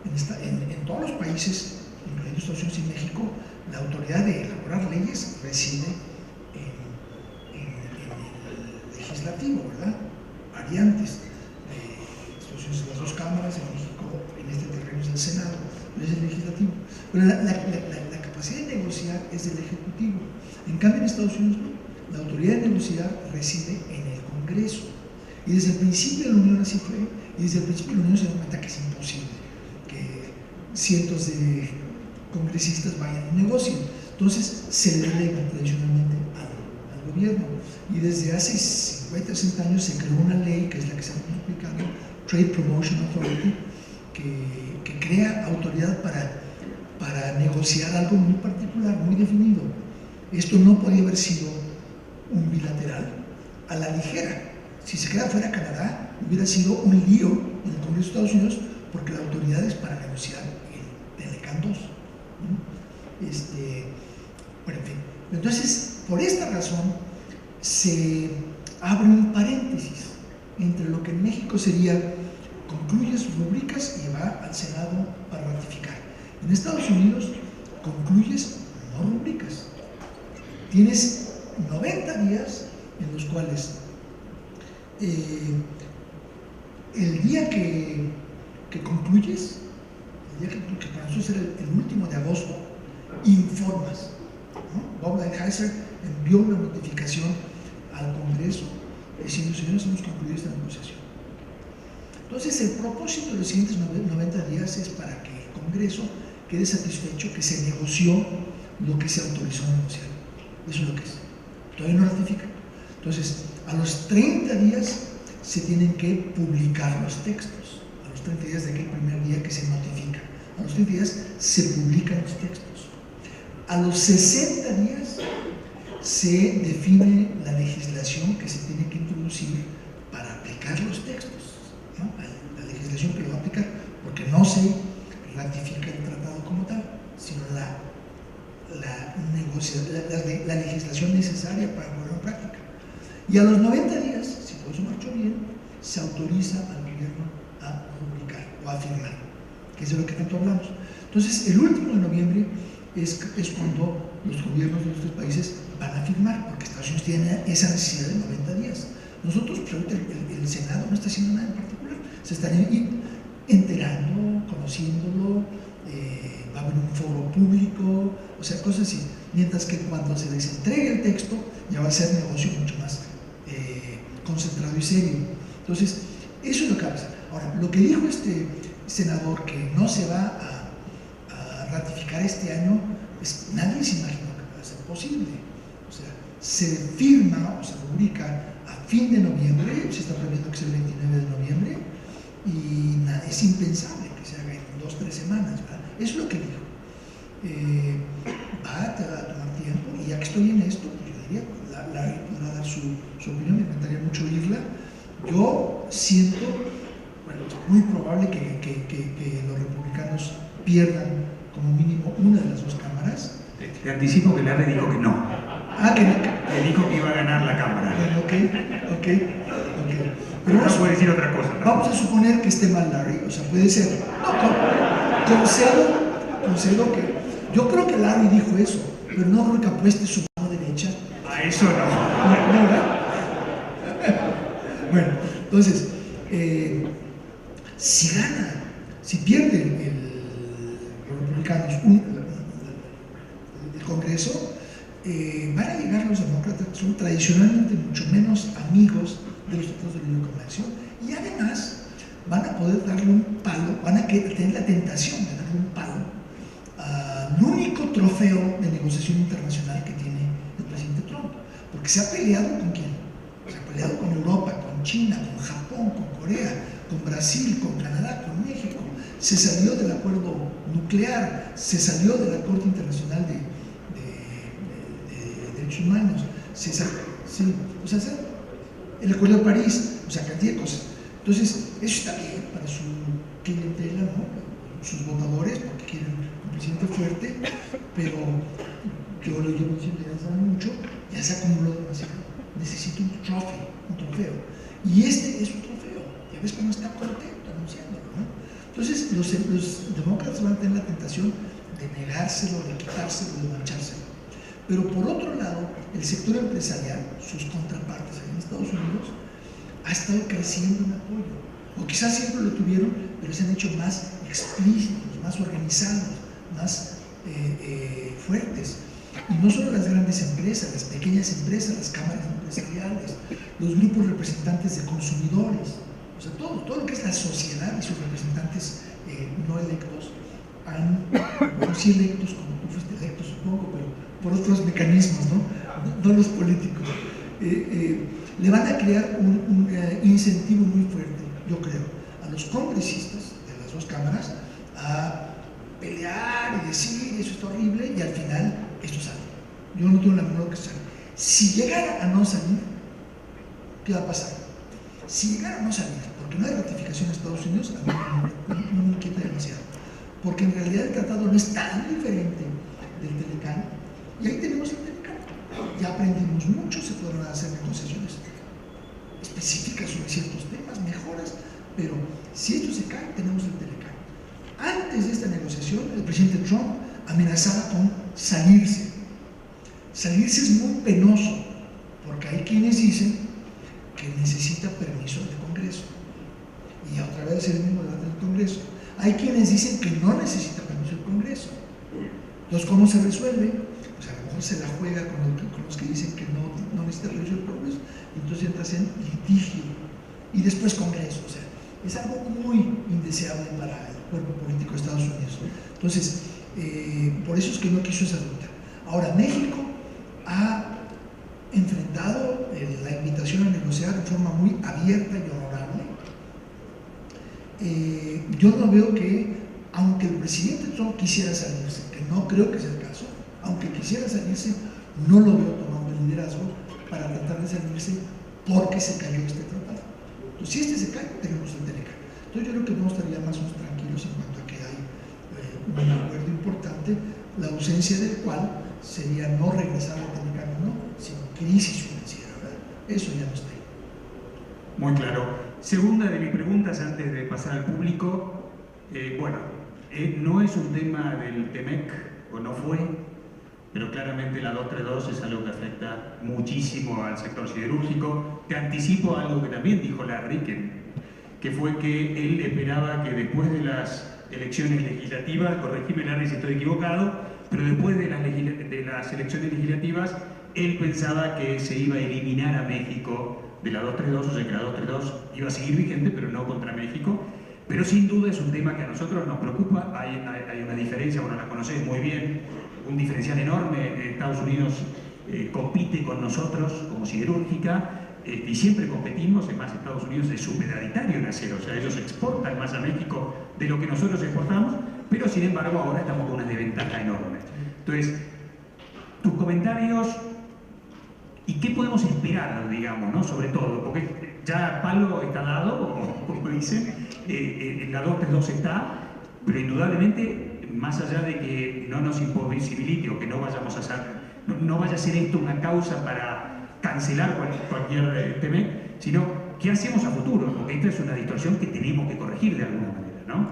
Speaker 2: En todos los países, incluyendo Estados Unidos y México, la autoridad de elaborar leyes reside en el legislativo, ¿verdad? Variantes. Estados Unidos las dos cámaras, en México, en este terreno es el Senado, no es el legislativo. Pero la capacidad de negociar es del Ejecutivo. En cambio, en Estados Unidos no. La autoridad de negociar reside en el Congreso. Y desde el principio de la Unión así fue, y desde el principio de la Unión se da cuenta que es imposible que cientos de congresistas vayan y negocien. Entonces se delega tradicionalmente al gobierno. Y desde hace 50, 60 años se creó una ley, que es la que se ha multiplicado, Trade Promotion Authority, que crea autoridad para negociar algo muy particular, muy definido. Esto no podía haber sido un bilateral a la ligera. Si se queda fuera Canadá, hubiera sido un lío en el Congreso de Estados Unidos, porque la autoridad es para negociar en Telecan 2. Bueno, en fin. Entonces, por esta razón, se abre un paréntesis entre lo que en México sería concluyes, rubricas y va al Senado para ratificar. En Estados Unidos, concluyes, no rubricas. Tienes 90 días en los cuales el día que concluyes, el día que para nosotros era el último de agosto, informas, ¿no? Bob Lighthizer envió una notificación al Congreso diciendo: señores, hemos concluido esta negociación. Entonces, el propósito de los siguientes 90 días es para que el Congreso quede satisfecho que se negoció lo que se autorizó a negociar. Eso es lo que es. Todavía no ratifica. Entonces, a los 30 días se tienen que publicar los textos. A los 30 días de aquel primer día que se notifica. A los 30 días se publican los textos. A los 60 días se define la legislación que se tiene que introducir para aplicar los textos, ¿no? La legislación que lo va a aplicar, porque no se ratifica el tratado como tal, sino la legislación necesaria para ponerlo en práctica. Y a los 90 días, si todo eso marchó bien, se autoriza al gobierno a publicar o a firmar, que es de lo que tanto hablamos. Entonces, el último de noviembre es cuando los gobiernos de nuestros países van a firmar, porque Estados Unidos tiene esa necesidad de 90 días. Nosotros, pues ahorita el Senado no está haciendo nada en particular, se están enterando, conociéndolo, va a haber un foro público, o sea, cosas así. Mientras que cuando se les entregue el texto, ya va a ser negocio mucho más concentrado y serio. Entonces, eso es lo que va a pasar. Ahora, lo que dijo este senador, que no se va a ratificar este año, pues nadie se imaginó que pueda ser posible. O sea, se firma o se publica a fin de noviembre, se está previendo que sea el 29 de noviembre, y es impensable que se haga en 2 o 3 semanas, ¿verdad? Eso es lo que dijo. Va a tomar tiempo, y ya que estoy en esto, pues yo diría, Larry podrá dar su opinión, me encantaría mucho oírla. Yo siento, bueno, es muy probable que los republicanos pierdan como mínimo una de las 2 cámaras.
Speaker 1: Te anticipo que Larry dijo que no.
Speaker 2: Ah, que no.
Speaker 1: Le dijo que iba a ganar la Cámara.
Speaker 2: Bueno, ok.
Speaker 1: Pero no puede decir otra cosa, ¿no?
Speaker 2: Vamos a suponer que esté mal Larry, o sea, puede ser. No, concedo que. Yo creo que Larry dijo eso, pero no creo que apueste su mano derecha.
Speaker 1: A eso no.
Speaker 2: No, ¿verdad? Bueno, entonces, si gana, si pierden los republicanos el Congreso, van a llegar los demócratas, que son tradicionalmente mucho menos amigos de los tratados de libre comercio, y además van a poder darle un palo, van a tener la tentación de darle un palo al único trofeo de negociación internacional que tiene el presidente Trump, porque se ha peleado con quién, se ha peleado con Europa, con China, con Japón, con Corea, con Brasil, con Canadá, con México, se salió del acuerdo nuclear, se salió de la Corte Internacional de Derechos Humanos, el Acuerdo de París, o sea, cantidad de cosas. Entonces, eso está bien para su clientela, ¿no? Sus votadores, porque quieren un presidente fuerte, pero yo lo llevo diciendo desde hace mucho, ya se acumuló demasiado. Necesito un trofeo. Y este es un trofeo. Ya ves cómo está contento anunciándolo, ¿no? Entonces, los demócratas van a tener la tentación de negárselo, de quitárselo, de manchárselo. Pero por otro lado, el sector empresarial, sus contrapartes en Estados Unidos, ha estado creciendo en apoyo. O quizás siempre lo tuvieron, pero se han hecho más explícitos, más organizados, más fuertes. Y no solo las grandes empresas, las pequeñas empresas, las cámaras empresariales, los grupos representantes de consumidores, o sea, todo lo que es la sociedad y sus representantes no electos, bueno, sí electos, como tú fuiste electo, supongo, pero por otros mecanismos, no los políticos, le van a crear un incentivo muy fuerte, yo creo, a los congresistas de las 2 cámaras a pelear y decir eso está horrible, y al final esto sale. Yo no tengo la menor que sale. Si llegara a no salir, ¿qué va a pasar? Si llegara a no salir, porque no hay ratificación en Estados Unidos, a mí no me inquieta demasiado, porque en realidad el tratado no es tan diferente del Telecán, y ahí tenemos el Telecán. Ya aprendimos mucho, se podrán hacer negociaciones específicas sobre ciertos temas, mejoras, pero si esto se cae, tenemos el Telecán. Antes de esta negociación, el presidente Trump amenazaba con salirse. Salirse es muy penoso, porque hay quienes dicen que necesita permiso del Congreso. Y otra vez el mismo debate del Congreso. Hay quienes dicen que no necesita permiso del Congreso. Entonces, ¿cómo se resuelve? Pues a lo mejor se la juega con los que dicen que no necesita permiso del Congreso, y entonces entras en litigio. Y después Congreso. O sea, es algo muy indeseable para el cuerpo político de Estados Unidos. Entonces, por eso es que no quiso esa ruta. Ahora, México ha enfrentado la invitación a negociar de forma muy abierta y honorable. Yo no veo que, aunque el presidente Trump quisiera salirse, que no creo que sea el caso, aunque quisiera salirse, no lo veo tomando el liderazgo para tratar de salirse porque se cayó este tratado. Entonces, si este se cae, tenemos el TELECAN. Entonces, yo creo que no estaría más o menos tranquilos en cuanto a que hay un acuerdo importante, la ausencia del cual sería no regresar al TELECAN, no, sino crisis financiera, ¿verdad? Eso ya no está ahí.
Speaker 1: Muy claro. Segunda de mis preguntas antes de pasar al público. No es un tema del TEMEC, o no fue, pero claramente la 232 es algo que afecta muchísimo al sector siderúrgico. Te anticipo algo que también dijo Larry, que fue que él esperaba que después de las elecciones legislativas, corregime Larry si estoy equivocado, pero después de las elecciones legislativas, él pensaba que se iba a eliminar a México de la 232, o sea que la 232 iba a seguir vigente, pero no contra México. Pero sin duda es un tema que a nosotros nos preocupa. Hay una diferencia, bueno, la conocéis muy bien, un diferencial enorme. Estados Unidos compite con nosotros como siderúrgica y siempre competimos. Además, Estados Unidos es superavitario en acero, o sea, ellos exportan más a México de lo que nosotros exportamos, pero sin embargo ahora estamos con una desventaja enorme. Entonces, tus comentarios y qué podemos esperar, digamos, ¿no? Sobre todo, porque ya palo está dado, como dicen, la 232 está, pero indudablemente, más allá de que no nos imposibilite o que no vayamos a hacer, no vaya a ser esto una causa para cancelar cualquier TEMEC, sino qué hacemos a futuro, porque esta es una distorsión que tenemos que corregir de alguna manera, ¿no?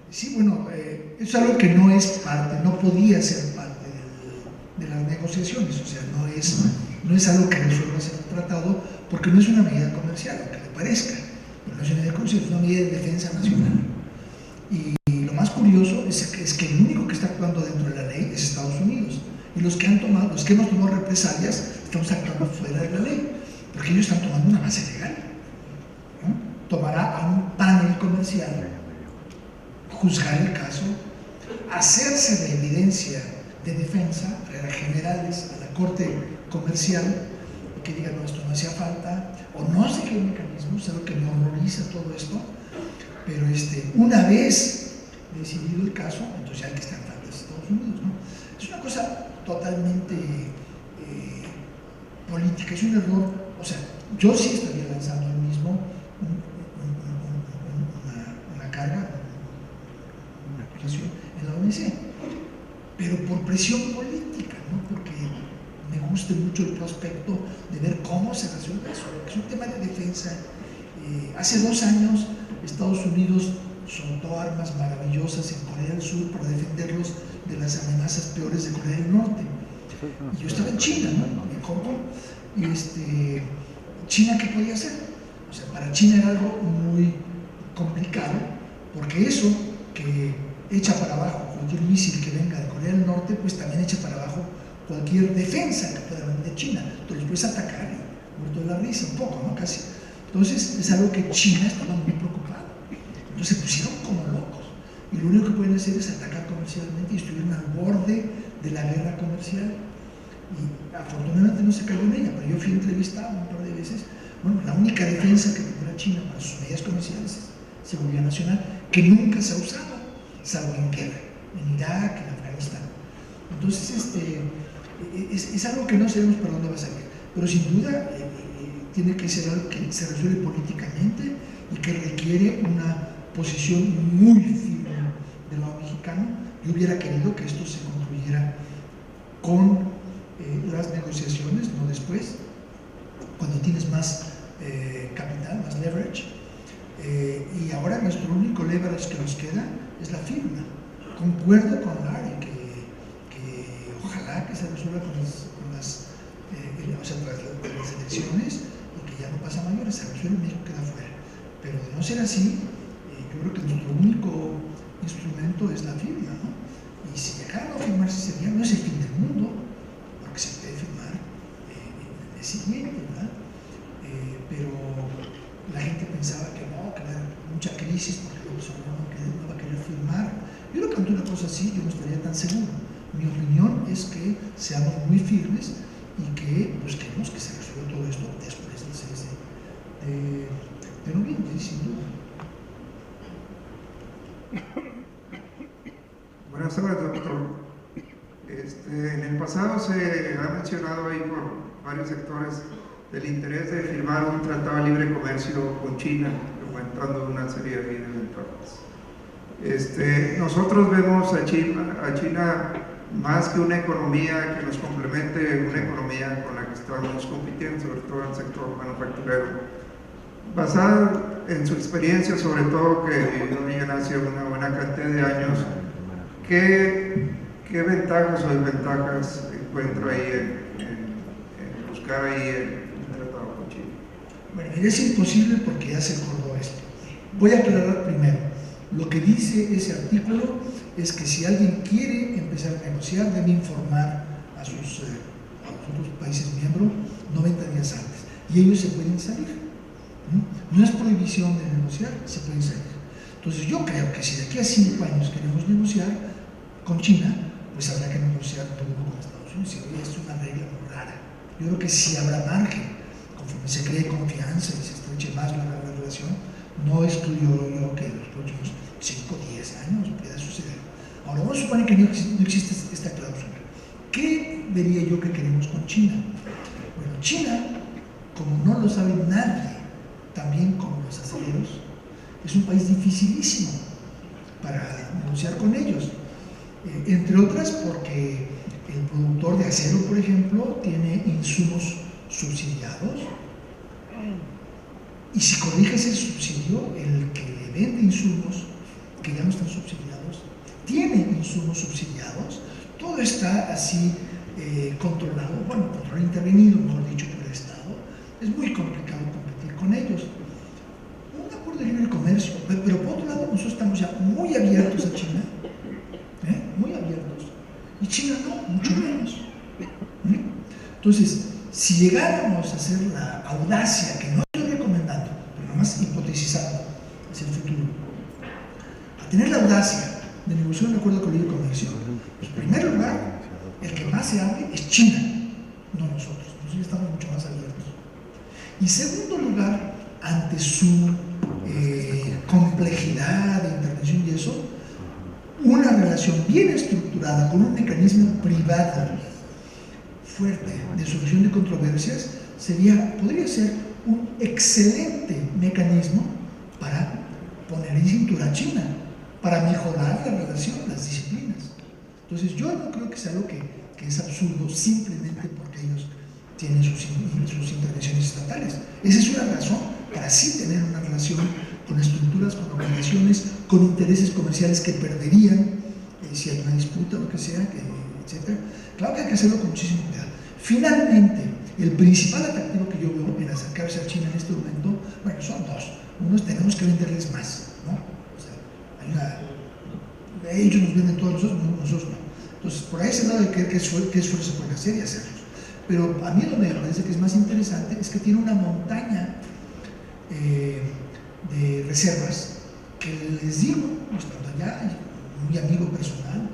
Speaker 2: Sí, bueno, es algo que no es parte, no podía ser parte de las negociaciones, o sea, no es algo que resuelvas en el tratado, porque no es una medida comercial, aunque le parezca, pero no es una medida comercial, es una medida de defensa nacional. Y lo más curioso es que el único que está actuando dentro de la ley es Estados Unidos, y los que hemos tomado represalias, estamos actuando fuera de la ley, porque ellos están tomando una base legal, ¿no? Tomará a un panel comercial juzgar el caso, hacerse de evidencia de defensa a generales, a la Corte Comercial, que digan, no, esto no hacía falta, o no sé qué mecanismo, es algo que me horroriza todo esto, pero una vez decidido el caso, entonces ya el que está en falta es Estados Unidos, ¿no? Es una cosa totalmente política, es un error, o sea, yo sí estaría lanzando el mismo una carga, una acusación en la OMC, pero por presión política, no porque me guste mucho el prospecto de ver cómo se resuelve eso, porque es un tema de defensa. Hace 2 años Estados Unidos soltó armas maravillosas en Corea del Sur para defenderlos de las amenazas peores de Corea del Norte. Y yo estaba en China, ¿no? En Hong Kong. Y ¿China qué podía hacer? O sea, para China era algo muy complicado, porque eso que echa para abajo cualquier misil que venga de Corea del Norte, pues también echa para abajo cualquier defensa que pueda venir de China. Entonces puedes atacar y muerto de la risa un poco, ¿no? Casi. Entonces es algo que China estaba muy preocupado. Entonces se pusieron como locos. Y lo único que pueden hacer es atacar comercialmente y estuvieron al borde de la guerra comercial. Y afortunadamente no se cayó en ella, pero yo fui entrevistado un par de veces. Bueno, la única defensa que tendrá China para sus medidas comerciales es seguridad nacional, que nunca se ha usado, salvo en guerra, en Irak, en Afganistán. Entonces, es algo que no sabemos para dónde va a salir, pero sin duda tiene que ser algo que se resuelve políticamente y que requiere una posición muy firme del lado mexicano. Yo hubiera querido que esto se concluyera con las negociaciones, no después, cuando tienes más capital, más leverage. Y ahora nuestro único leverage que nos queda es la firma. Concuerdo con Larry que ojalá que se resuelva tras las elecciones y que ya no pasa mayores, se resuelve, México queda fuera. Pero de no ser así, yo creo que nuestro único instrumento es la firma, ¿no? Y si llegaran a firmarse ese día, no es el fin del mundo, porque se puede firmar en el mes siguiente, ¿verdad? Pero la gente pensaba que no, que no era mucha crisis porque no va a querer firmar. Yo creo que ante una cosa así yo no estaría tan seguro. Mi opinión es que seamos muy firmes y que busquemos que se resuelva todo esto después del 6 de noviembre, sin duda.
Speaker 3: Buenas tardes, doctor. En el pasado se ha mencionado ahí por varios sectores del interés de firmar un tratado de libre comercio con China, aumentando una serie de ventajas. Nosotros vemos a China más que una economía que nos complemente, una economía con la que estamos compitiendo, sobre todo en el sector manufacturero. Basada en su experiencia, sobre todo que vivió bien hace una buena cantidad de años, ¿qué ventajas o desventajas encuentra ahí en buscar ahí un tratado con China?
Speaker 2: Bueno, es imposible porque ya se acordó esto. Voy a aclarar primero. Lo que dice ese artículo es que si alguien quiere empezar a negociar, debe informar a los otros países miembros 90 días antes. Y ellos se pueden salir. No es prohibición de negociar, se pueden salir. Entonces yo creo que si de aquí a 5 años queremos negociar con China, pues habrá que negociar todo con Estados Unidos. Y es una regla muy rara. Yo creo que sí habrá margen, conforme se cree confianza y se estreche más la relación. No excluyo yo que en los próximos 5 o 10 años pueda suceder. Ahora, vamos a suponer que no existe esta cláusula. ¿Qué vería yo que queremos con China? Bueno, China, como no lo sabe nadie, también como los aceleros, es un país dificilísimo para negociar con ellos. Entre otras porque el productor de acero, por ejemplo, tiene insumos subsidiados. Y si corriges el subsidio, el que le vende insumos que ya no están subsidiados, tiene insumos subsidiados, todo está así controlado, bueno, control intervenido, mejor dicho, por el Estado. Es muy complicado competir con ellos. Un acuerdo de libre comercio, pero por otro lado nosotros estamos ya muy abiertos a China, muy abiertos, y China no, mucho menos. Entonces, si llegáramos a hacer la audacia, que no estoy recomendando, pero nomás hipotetizando hacia el futuro, a tener la audacia de negociar un acuerdo con libre comercio, pues, en primer lugar, el que más se abre es China, no nosotros. Nosotros estamos mucho más abiertos. Y en segundo lugar, ante su complejidad de intervención y eso, una relación bien estructurada con un mecanismo privado fuerte de solución de controversias podría ser un excelente mecanismo para poner en cintura a China, para mejorar la relación, las disciplinas. Entonces yo no creo que sea algo que es absurdo simplemente porque ellos tienen sus intervenciones estatales. Esa es una razón para sí tener una relación con estructuras, con organizaciones, con intereses comerciales que perderían si hay una disputa o lo que sea, etc. Claro que hay que hacerlo con muchísimo cuidado. Finalmente, el principal atractivo que yo veo en acercarse a China en este momento, bueno, son dos. Uno es tenemos que venderles más, ¿no? O sea, ellos nos venden todos nosotros no. Entonces, por ahí se da de qué esfuerzo pueden hacer y hacerlos. Pero a mí lo que me parece que es más interesante es que tiene una montaña de reservas que les digo, estando allá, muy amigo personal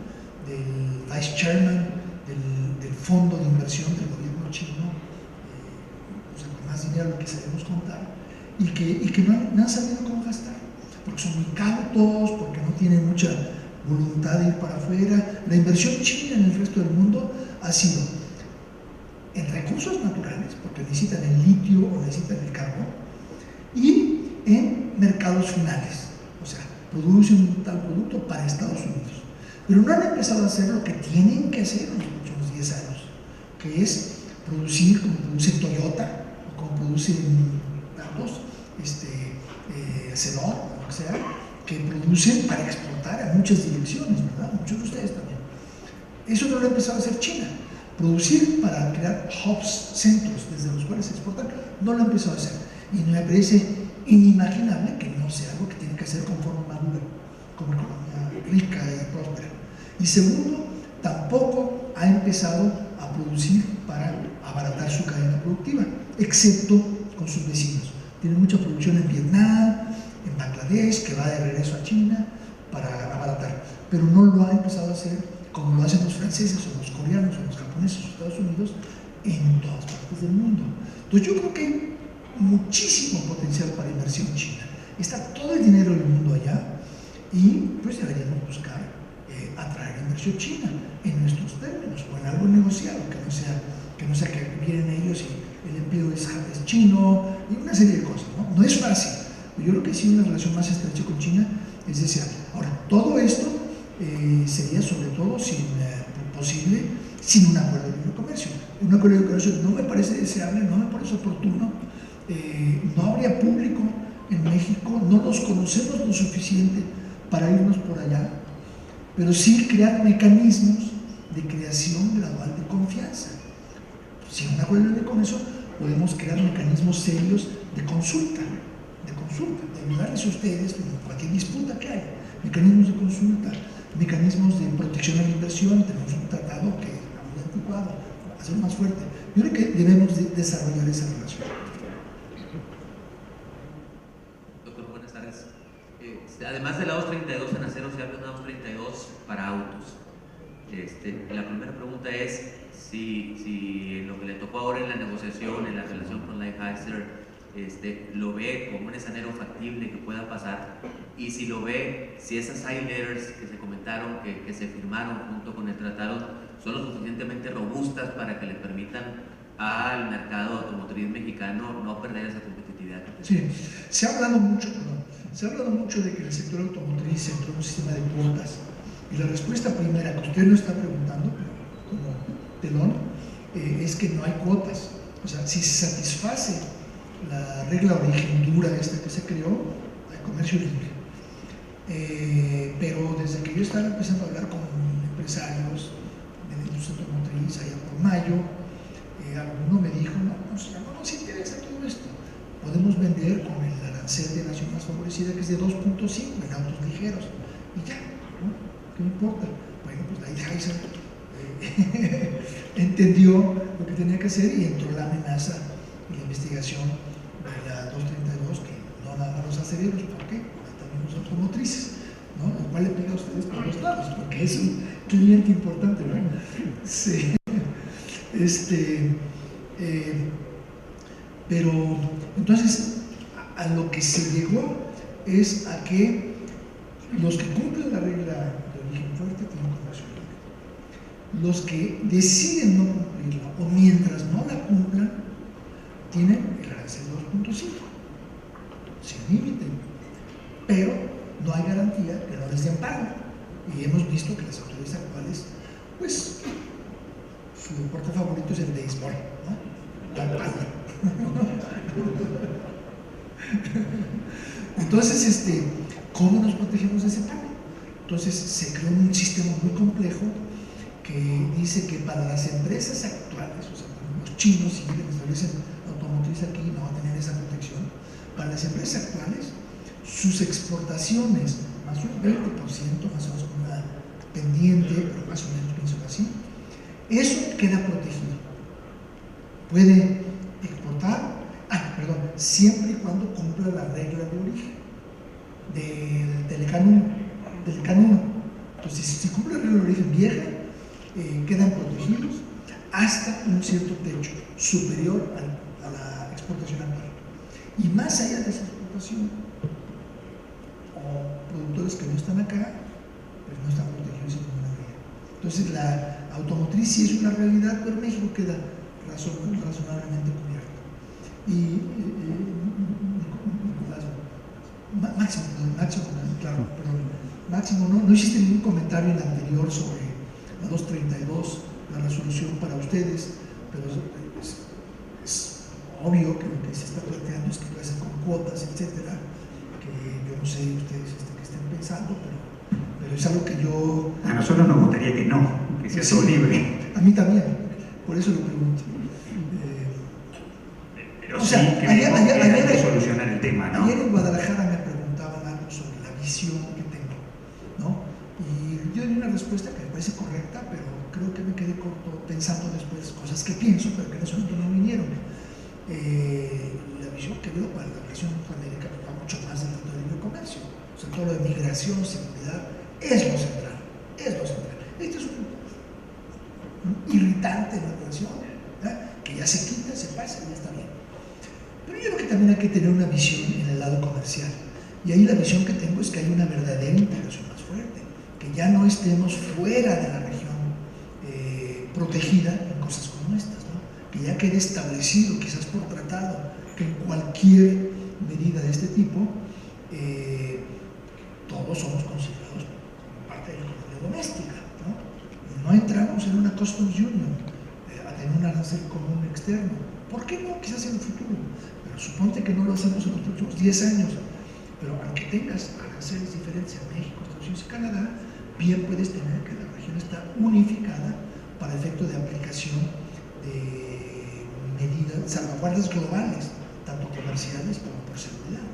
Speaker 2: del vice chairman del fondo de inversión del gobierno chino, o sea, con más dinero que sabemos contar, y que no han sabido cómo gastar, porque son muy cautos, porque no tienen mucha voluntad de ir para afuera. La inversión china en el resto del mundo ha sido en recursos naturales, porque necesitan el litio o necesitan el carbón, y en mercados finales, o sea, producen un tal producto para Estados Unidos. Pero no han empezado a hacer lo que tienen que hacer en los últimos 10 años, que es producir como produce Toyota, o como producen tantos, Arcelor, o lo que sea, que producen para exportar a muchas direcciones, ¿verdad? Muchos de ustedes también. Eso no lo ha empezado a hacer China. Producir para crear hubs, centros desde los cuales se exportan, no lo ha empezado a hacer. Y me parece inimaginable que no sea algo que tiene que hacer con forma madura, como economía rica y próspera. Y segundo, tampoco ha empezado a producir para abaratar su cadena productiva, excepto con sus vecinos. Tiene mucha producción en Vietnam, en Bangladesh, que va de regreso a China para abaratar, pero no lo ha empezado a hacer como lo hacen los franceses o los coreanos o los japoneses o Estados Unidos en todas partes del mundo. Entonces yo creo que hay muchísimo potencial para inversión china. Está todo el dinero del mundo allá y pues deberíamos buscar atraer inversión china en nuestros términos o en algo negociado que no sea que vienen ellos y el empleo es chino y una serie de cosas, ¿no? No es fácil. Yo creo que sí una relación más estrecha con China es deseable. Ahora, todo esto sería sobre todo posible sin un acuerdo de libre comercio. Un acuerdo de libre comercio no me parece deseable, no me parece oportuno, no habría público en México, no nos conocemos lo suficiente para irnos por allá, pero sí crear mecanismos de creación gradual de confianza. Sin un acuerdo de libre comercio podemos crear mecanismos serios de consulta, de ayudarles a ustedes en cualquier disputa que haya, mecanismos de consulta, mecanismos de protección a la inversión. Tenemos un tratado que es muy anticuado, hacer más fuerte. Yo creo que debemos desarrollar esa relación.
Speaker 4: Doctor, buenas tardes. Además de la 232 en acero, se habla de una 232 para autos. La primera pregunta es si lo que le tocó ahora en la negociación, en la relación con Lighthizer, lo ve como un escenario factible que pueda pasar, y si lo ve, si esas side letters que se comentaron, que se firmaron junto con el tratado, son lo suficientemente robustas para que le permitan al mercado automotriz mexicano no perder esa competitividad.
Speaker 2: Sí, se ha hablado mucho de que el sector automotriz entró en un sistema de cuotas, y la respuesta primera que usted no está preguntando, pero como telón, es que no hay cuotas. O sea, si se satisface la regla origen dura esta que se creó, hay comercio libre. Pero desde que yo estaba empezando a hablar con empresarios de la industria automotriz allá por mayo, alguno me dijo, no nos interesa todo esto, podemos vender con el arancel de nación más favorecida, que es de 2.5 en autos ligeros, y ya, ¿no? ¿Qué me importa? Bueno, pues Lighthizer entendió lo que tenía que hacer y entró la amenaza y la investigación de la 232, que no nada más los aceleros, ¿por qué? También los automotrices, ¿no? Lo cual le pega a ustedes por los lados, porque es un cliente importante, ¿no? Sí. Pero entonces a lo que se llegó es a que los que cumplen la regla de origen fuerte tienen comercio libre. Los que deciden no cumplirla o mientras no la cumplan tienen el arancel 2.5 sin límite, pero no hay garantía que no les den pago, y hemos visto que las autoridades actuales, pues su deporte favorito es el béisbol, ¿no? Dan pago. Entonces, ¿cómo nos protegemos de ese pago? Entonces se creó un sistema muy complejo que dice que para las empresas actuales, o sea, los chinos, si quieren establecer automotriz aquí, no van a tener esa protección. Para las empresas actuales, sus exportaciones, más un 20%, más o menos una pendiente, pero más o menos pienso así, eso queda protegido. Puede exportar, siempre y cuando cumpla la regla de origen del canuno. Entonces, si cumple la regla de origen vieja, quedan protegidos hasta un cierto techo superior a la exportación actual. Y más allá de esa exportación, o productores que no están acá, pues no están protegidos en ninguna medida. Entonces, la automotriz sí es una realidad, pero México queda razonablemente cubierto. Y Máximo, no hiciste ningún comentario en el anterior sobre la 232, la resolución para ustedes, pero es obvio que lo que se está planteando es que puede ser con cuotas, etcétera, que yo no sé ustedes que estén pensando, pero es algo que yo...
Speaker 1: A nosotros nos gustaría que no, que sea todo libre.
Speaker 2: A mí también, por eso lo pregunto.
Speaker 1: Pero sí hay que solucionar el tema, ¿no?
Speaker 2: Ayer en Guadalajara me preguntaban algo sobre la visión que tengo, ¿no? Y yo di una respuesta que me parece correcta, pero creo que me quedé corto pensando después cosas que pienso, pero que en ese momento no vinieron. la visión que veo para la relación con América va mucho más del Tratado de Libre Comercio. O sea, todo lo de migración, seguridad, es lo central, es lo central. Este es un irritante en la relación, ¿verdad? Que ya se quita, se pasa y ya está bien. Pero yo creo que también hay que tener una visión en el lado comercial. Y ahí la visión que tengo es que hay una verdadera integración más fuerte, que ya no estemos fuera de la región protegida en cosas como estas, ¿no? Que ya quede establecido, quizás por tratado, que en cualquier medida de este tipo, todos somos considerados como parte de la economía doméstica, ¿no? No entramos en una customs union, a tener un arancel común externo. ¿Por qué no? Quizás en el futuro. Pero suponte que no lo hacemos en los próximos 10 años. Pero aunque tengas aranceles diferentes en México, Estados Unidos y Canadá, bien puedes tener que la región está unificada para efecto de aplicación de medidas, salvaguardas globales, tanto comerciales como por seguridad.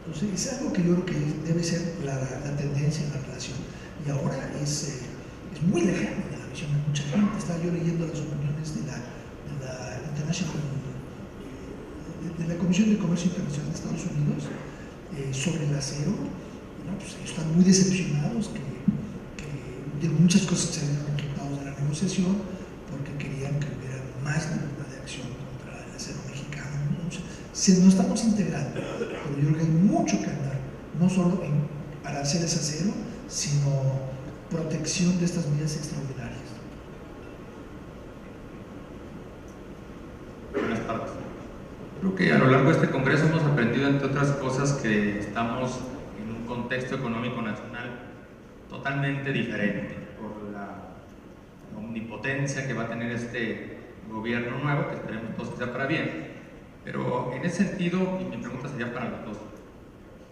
Speaker 2: Entonces, es algo que yo creo que debe ser la tendencia en la relación. Y ahora es muy lejano de la visión de mucha gente. Estaba yo leyendo las opiniones de la International, de la Comisión de Comercio Internacional de Estados Unidos sobre el acero. ¿No? Pues ellos están muy decepcionados que de muchas cosas que se habían resultado de la negociación, porque querían que hubiera más libertad de acción contra el acero mexicano. Nos estamos integrando, pero yo creo que hay mucho que andar, no solo en aranceles a cero, sino protección de estas medidas extraordinarias.
Speaker 5: Buenas tardes. Creo que a lo largo de este congreso hemos aprendido, entre otras cosas, que estamos en un contexto económico nacional totalmente diferente por la omnipotencia que va a tener este gobierno nuevo, que esperemos todos que sea para bien. Pero en ese sentido, y mi pregunta sería para los dos,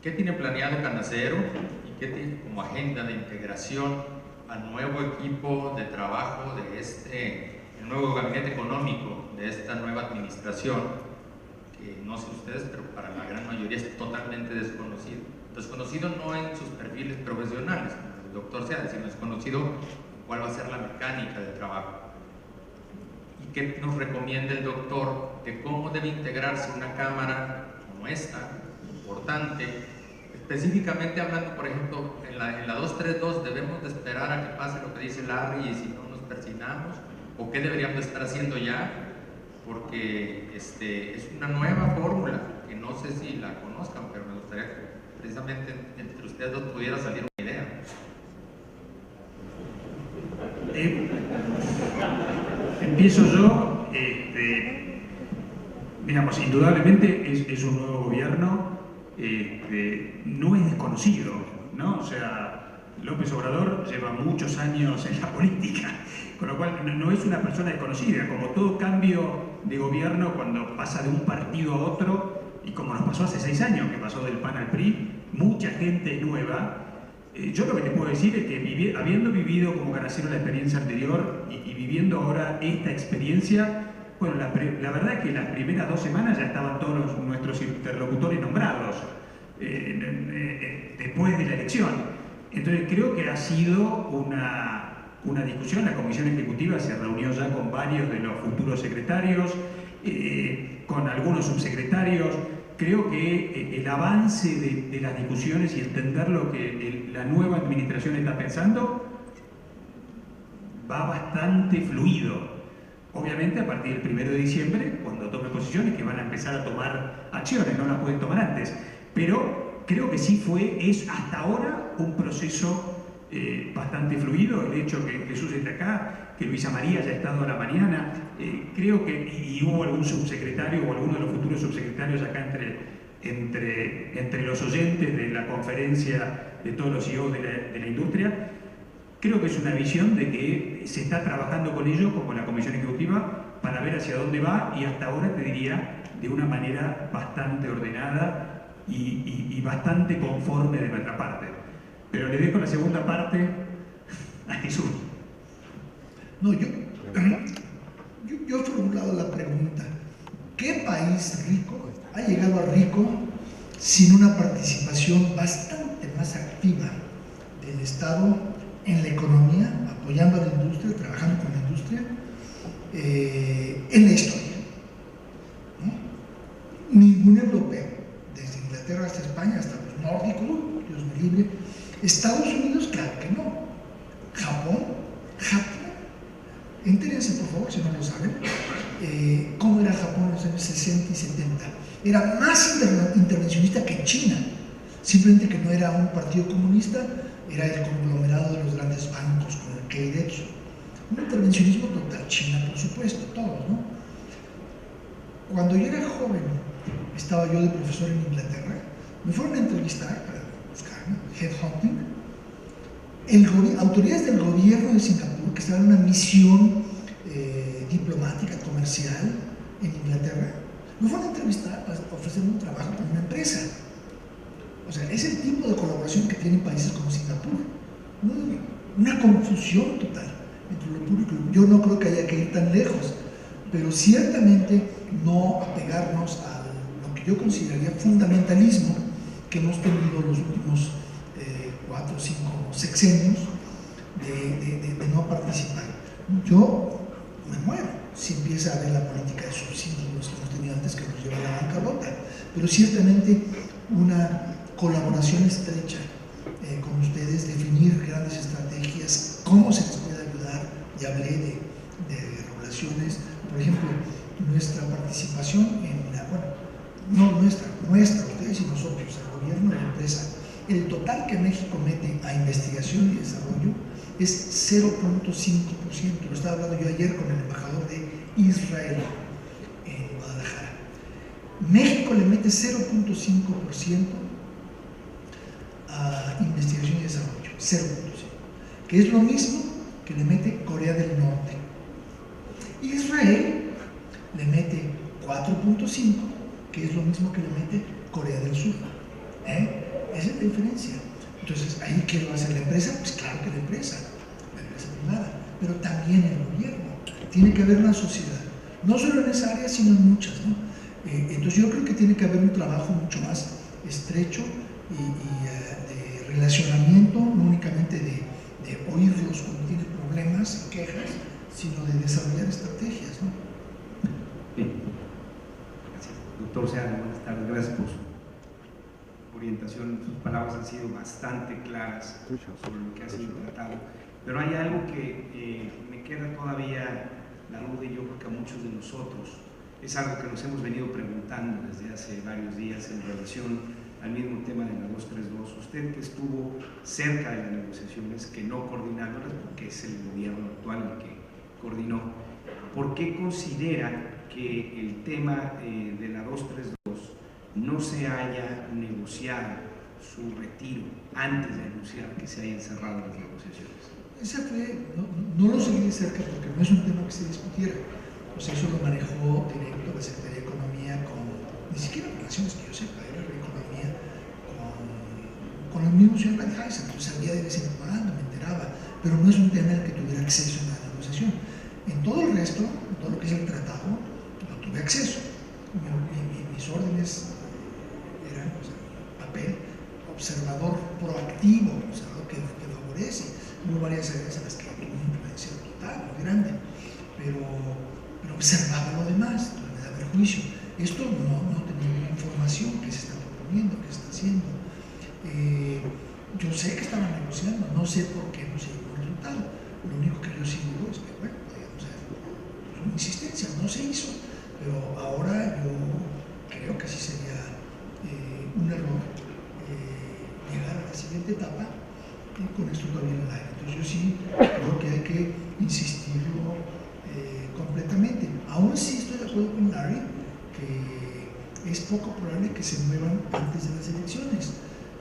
Speaker 5: ¿qué tiene planeado Canacero y qué tiene como agenda de integración al nuevo equipo de trabajo de el nuevo gabinete económico de esta nueva administración, que no sé ustedes, pero para la gran mayoría es totalmente desconocido? Desconocido no en sus perfiles profesionales, como el doctor sea, sino desconocido cuál va a ser la mecánica de trabajo. ¿Y qué nos recomienda el doctor de cómo debe integrarse una cámara como esta, importante? Específicamente hablando, por ejemplo, en la 232 debemos de esperar a que pase lo que dice Larry y si no nos persignamos, o qué deberíamos estar haciendo ya, porque es una nueva fórmula que no sé si la conozcan, pero me gustaría que precisamente entre ustedes dos pudiera salir una idea.
Speaker 1: Empiezo yo. Digamos, indudablemente es un nuevo gobierno, no es desconocido, ¿no? O sea, López Obrador lleva muchos años en la política, con lo cual no es una persona desconocida. Como todo cambio de gobierno, cuando pasa de un partido a otro, y como nos pasó hace 6 años, que pasó del PAN al PRI, mucha gente nueva. Yo lo que te puedo decir es que habiendo vivido como Canacero la experiencia anterior y viviendo ahora esta experiencia, bueno, la verdad es que las primeras 2 semanas ya estaban todos nuestros interlocutores nombrados después de la elección. Entonces creo que ha sido una discusión. La Comisión Ejecutiva se reunió ya con varios de los futuros secretarios, con algunos subsecretarios. Creo que el avance de las discusiones y entender lo que la nueva administración está pensando va bastante fluido. Obviamente a partir del 1 de diciembre, cuando tome posiciones, que van a empezar a tomar acciones, no las pueden tomar antes. Pero creo que sí es hasta ahora un proceso bastante fluido. El hecho que Jesús esté acá, que Luisa María haya estado a la mañana, creo que, y hubo algún subsecretario o alguno de los futuros subsecretarios acá entre los oyentes de la conferencia de todos los CEOs de la industria. Creo que es una visión de que se está trabajando con ellos, como la Comisión Ejecutiva, para ver hacia dónde va, y hasta ahora te diría de una manera bastante ordenada y bastante conforme de nuestra parte. Pero le dejo la segunda parte a Jesús.
Speaker 2: No, yo he formulado la pregunta: ¿qué país rico ha llegado a rico sin una participación bastante más activa del Estado en la economía, apoyando a la industria, trabajando con la industria, en la historia? ¿No? Inglaterra hasta España, hasta los nórdicos, Dios me libre. Estados Unidos, claro que no. Japón, entérense por favor, si no lo saben, cómo era Japón en los años 60 y 70. Era más intervencionista que China, simplemente que no era un partido comunista, era el conglomerado de los grandes bancos con el Keiretsu. Un intervencionismo total. China, por supuesto, todos, ¿no? Cuando yo era joven, estaba yo de profesor en Inglaterra, me fueron a entrevistar para buscarme, headhunting, autoridades del gobierno de Singapur que estaban en una misión diplomática, comercial en Inglaterra, me fueron a entrevistar para ofrecerme un trabajo con una empresa. O sea, es el tipo de colaboración que tienen países como Singapur. Una confusión total entre lo público. Yo no creo que haya que ir tan lejos, pero ciertamente no apegarnos a lo que yo consideraría fundamentalismo que hemos tenido los últimos 4 o 5 sexenios de no participar. Yo me muero si empieza a haber la política de subsidios que hemos tenido antes, que nos lleva a la bancarrota, pero ciertamente una colaboración estrecha con ustedes, definir grandes estrategias, cómo se les puede ayudar. Ya hablé de regulaciones, por ejemplo, nuestra participación en la, bueno, no nuestra, ustedes y nosotros, el gobierno y la empresa, el total que México mete a investigación y desarrollo es 0.5%. Lo estaba hablando yo ayer con el embajador de Israel en Guadalajara. México le mete 0.5% a investigación y desarrollo, 0.5%, que es lo mismo que le mete Corea del Norte. Israel le mete 4.5%, que es lo mismo que le mete Corea del Sur. Esa es la diferencia. Entonces, ¿ahí qué va a hacer la empresa? Pues claro que la empresa privada, pero también el gobierno. Tiene que haber una sociedad, no solo en esa área, sino en muchas, ¿no? Entonces yo creo que tiene que haber un trabajo mucho más estrecho y de relacionamiento, no únicamente de oírlos cuando tienen problemas y quejas, sino de desarrollar estrategias, ¿no?
Speaker 6: Bien. Gracias. Doctor Seara, buenas tardes. Gracias por su orientación. Sus palabras han sido bastante claras sobre lo que ha sido tratado. Pero hay algo que me queda todavía la duda, y yo creo que a muchos de nosotros es algo que nos hemos venido preguntando desde hace varios días en relación al mismo tema de la 232. Usted que estuvo cerca de las negociaciones, que no coordinándolas, porque es el gobierno actual el que coordinó, ¿por qué considera que el tema de la 232 no se haya negociado su retiro antes de anunciar que se hayan cerrado las negociaciones?
Speaker 2: Esa fue, no lo seguí de cerca porque no es un tema que se discutiera. O sea, eso lo manejó directo la Secretaría de Economía con, ni siquiera relaciones que yo sepa, era la economía con el mismo señor Lighthizer. Yo sabía de vez en cuando, me enteraba, pero no es un tema al que tuviera acceso en la negociación. En todo el resto, en todo lo que es el tratado, no tuve acceso. Mis órdenes eran, o sea, papel observador proactivo, observador que favorece. Hubo varias áreas en las que tuvo una influencia total, muy grande, pero observaba lo demás, entonces me daba el juicio. Esto no tenía información que se está proponiendo, que se está haciendo. Yo sé que estaban negociando, no sé por qué no se llegó al resultado. Lo único que yo sí digo es que, bueno, digamos, una insistencia, no se hizo, pero ahora yo creo que sí sería un error llegar a la siguiente etapa con esto todavía en el aire. Entonces yo sí creo que hay que insistirlo completamente. Aún sí estoy de acuerdo con Larry que es poco probable que se muevan antes de las elecciones,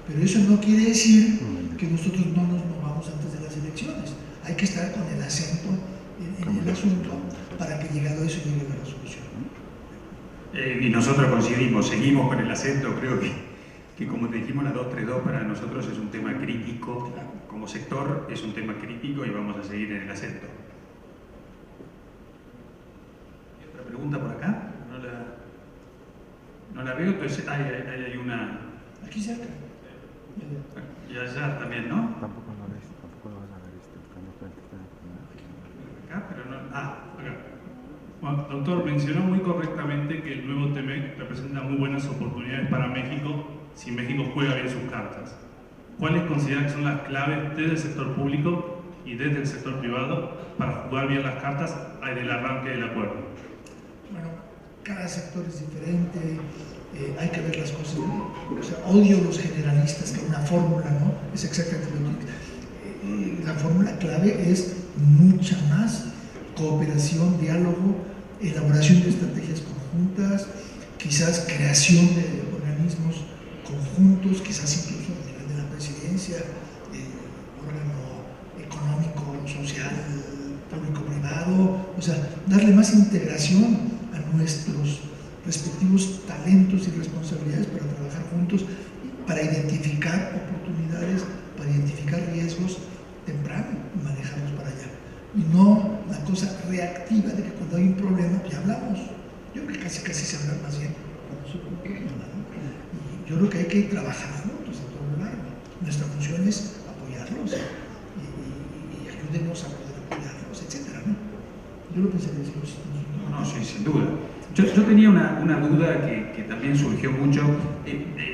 Speaker 2: pero eso no quiere decir que nosotros no nos movamos antes de las elecciones. Hay que estar con el acento en el asunto para que llegado a eso llegue a la resolución.
Speaker 1: Y nosotros coincidimos, seguimos con el acento. Creo que como te dijimos, la 232 para nosotros es un tema crítico, como sector es un tema crítico y vamos a seguir en el acento. ¿Hay otra pregunta por acá? No la veo, entonces hay una...
Speaker 2: Aquí cerca.
Speaker 1: Y allá también, ¿no?
Speaker 7: Tampoco lo vas a ver
Speaker 1: Acá, pero no... acá.
Speaker 8: Bueno, doctor, mencionó muy correctamente que el nuevo TEMEC representa muy buenas oportunidades para México si México juega bien sus cartas. ¿Cuáles consideran que son las claves desde el sector público y desde el sector privado para jugar bien las cartas en el arranque del acuerdo?
Speaker 2: Bueno, cada sector es diferente, hay que ver las cosas, ¿no? O sea, odio los generalistas, que una fórmula, ¿no? Es exactamente lo que... la fórmula clave es mucha más cooperación, diálogo, elaboración de estrategias conjuntas, quizás creación de organismos conjuntos, quizás incluso a nivel de la presidencia, órgano económico, social, público-privado, o sea, darle más integración a nuestros respectivos talentos y responsabilidades para trabajar juntos, para identificar oportunidades, para identificar riesgos temprano y manejarlos para allá. Y no la cosa reactiva de que cuando hay un problema, ya hablamos. Yo creo que casi se habla más bien cuando es un problema, ¿no? Y yo creo que hay que trabajar juntos a todo lo largo. Nuestra función es apoyarlos y ayúdenos a poder apoyarlos, etcétera, ¿no? Yo lo pensaría así.
Speaker 6: No, sí, sin duda. Yo tenía una duda que también surgió mucho.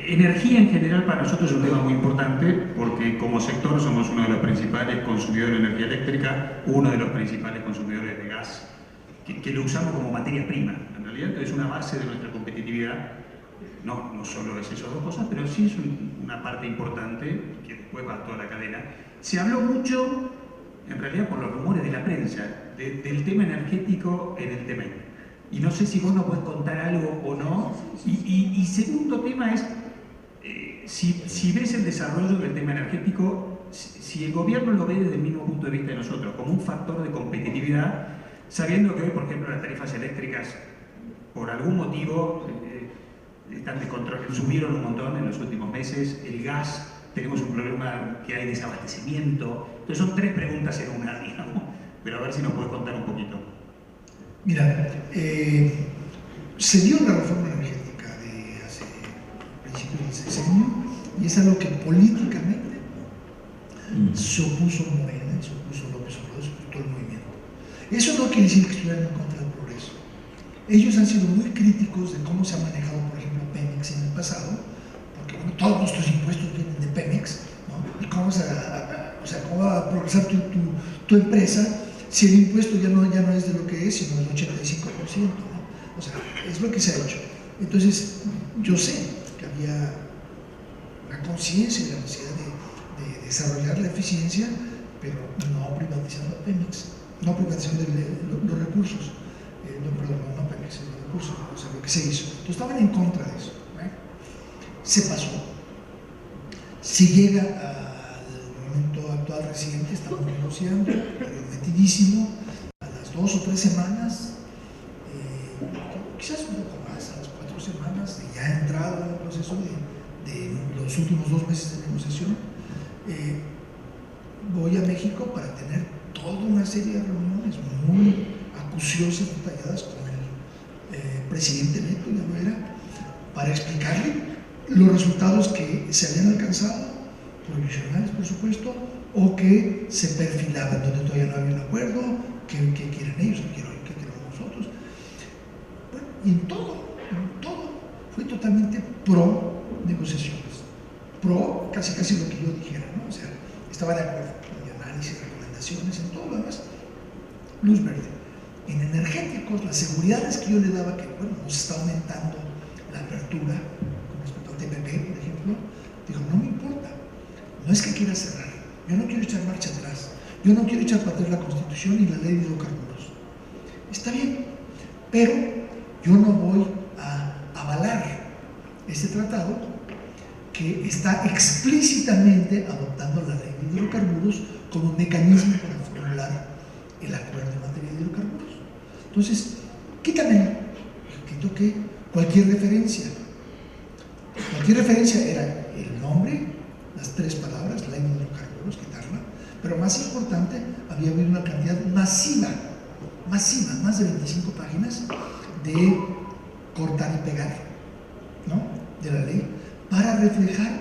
Speaker 6: Energía en general para nosotros es un tema muy importante porque como sector somos uno de los principales consumidores de energía eléctrica, uno de los principales consumidores de gas, que lo usamos como materia prima. En realidad es una base de nuestra competitividad. No solo es esas dos cosas, pero sí es una parte importante que después va a toda la cadena. Se habló mucho, en realidad por los rumores de la prensa, del tema energético en el TEMEC. Y no sé si vos nos podés contar algo o no. Y segundo tema es, si ves el desarrollo del tema energético, si el gobierno lo ve desde el mismo punto de vista de nosotros, como un factor de competitividad, sabiendo que hoy, por ejemplo, las tarifas eléctricas, por algún motivo, están descontroladas, subieron un montón en los últimos meses, el gas, tenemos un problema que hay desabastecimiento. Entonces son tres preguntas en una, digamos, pero a ver si nos puedes contar un poquito.
Speaker 2: Mira, se dio la reforma energética de hace principios del sexenio y es algo que políticamente se opuso Morena, se opuso López Obrador, se opuso todo el movimiento. Eso no quiere decir que estuvieran en contra del progreso. Ellos han sido muy críticos de cómo se ha manejado, por ejemplo, Pemex en el pasado, porque bueno, todos nuestros impuestos vienen de Pemex, ¿no? ¿Y cómo va a progresar tu empresa si el impuesto ya no es de lo que es, sino del 85%, ¿no? O sea, es lo que se ha hecho. Entonces, yo sé que había una conciencia de la necesidad de desarrollar la eficiencia, pero no privatizando a Pemex, no privatizando los recursos, no Pemex, los recursos, o sea, lo que se hizo. Entonces, estaban en contra de eso, ¿eh? Se pasó. Si llega al momento actual reciente, estamos negociando, metidísimo, a las 2 o 3 semanas, quizás un poco más, a las 4 semanas de ya entrado en el proceso de los últimos 2 meses de negociación, voy a México para tener toda una serie de reuniones muy acuciosas, detalladas con el presidente Neto, ya lo era, para explicarle los resultados que se habían alcanzado, provisionales por supuesto, o que se perfilaban donde todavía no había un acuerdo, que quieren ellos, que queremos nosotros. Bueno, y en todo fue totalmente pro negociaciones, pro casi lo que yo dijera, ¿no? O sea, estaba de acuerdo con mi análisis, recomendaciones, en todo lo demás, luz verde. En energéticos, las seguridades que yo le daba, que bueno, nos está aumentando la apertura con respecto al TPP, por ejemplo, dijo, no me importa, no es que quiera cerrar, yo no quiero echar marcha atrás, yo no quiero echar para atrás la Constitución y la ley de hidrocarburos. Está bien, pero yo no voy a avalar este tratado que está explícitamente adoptando la ley de hidrocarburos como un mecanismo para formular el acuerdo en materia de hidrocarburos. Entonces, quítamelo. Quito que cualquier referencia era el nombre, las 3 palabras, ley de hidrocarburos, quitarla, pero más importante, había habido una cantidad masiva, más de 25 páginas de cortar y pegar, ¿no?, de la ley, para reflejar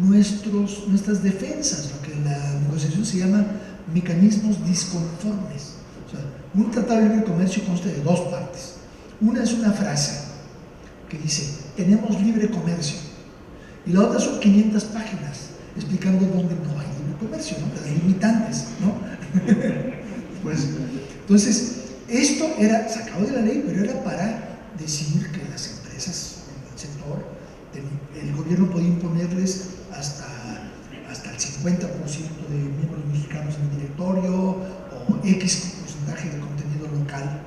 Speaker 2: nuestras defensas, lo que en la negociación se llama mecanismos disconformes. O sea, un tratado de libre comercio consta de 2 partes. Una es una frase que dice, tenemos libre comercio, y la otra son 500 páginas explicando dónde no hay libre comercio, ¿no? Las limitantes, ¿no? Pues, entonces, esto era sacado de la ley, pero era para decir que las empresas del sector, el gobierno podía imponerles hasta el 50% de miembros mexicanos en el directorio, o X porcentaje de contenido local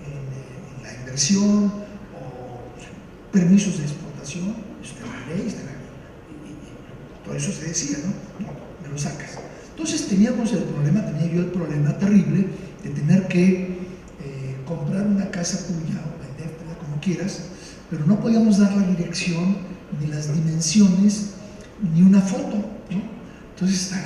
Speaker 2: en la inversión, o permisos de exportación. Eso era la ley, y todo eso se decía, ¿no? Me lo sacas. Entonces tenía yo el problema terrible de tener que comprar una casa tuya o vendértela como quieras, pero no podíamos dar la dirección, ni las dimensiones, ni una foto, ¿no? Entonces está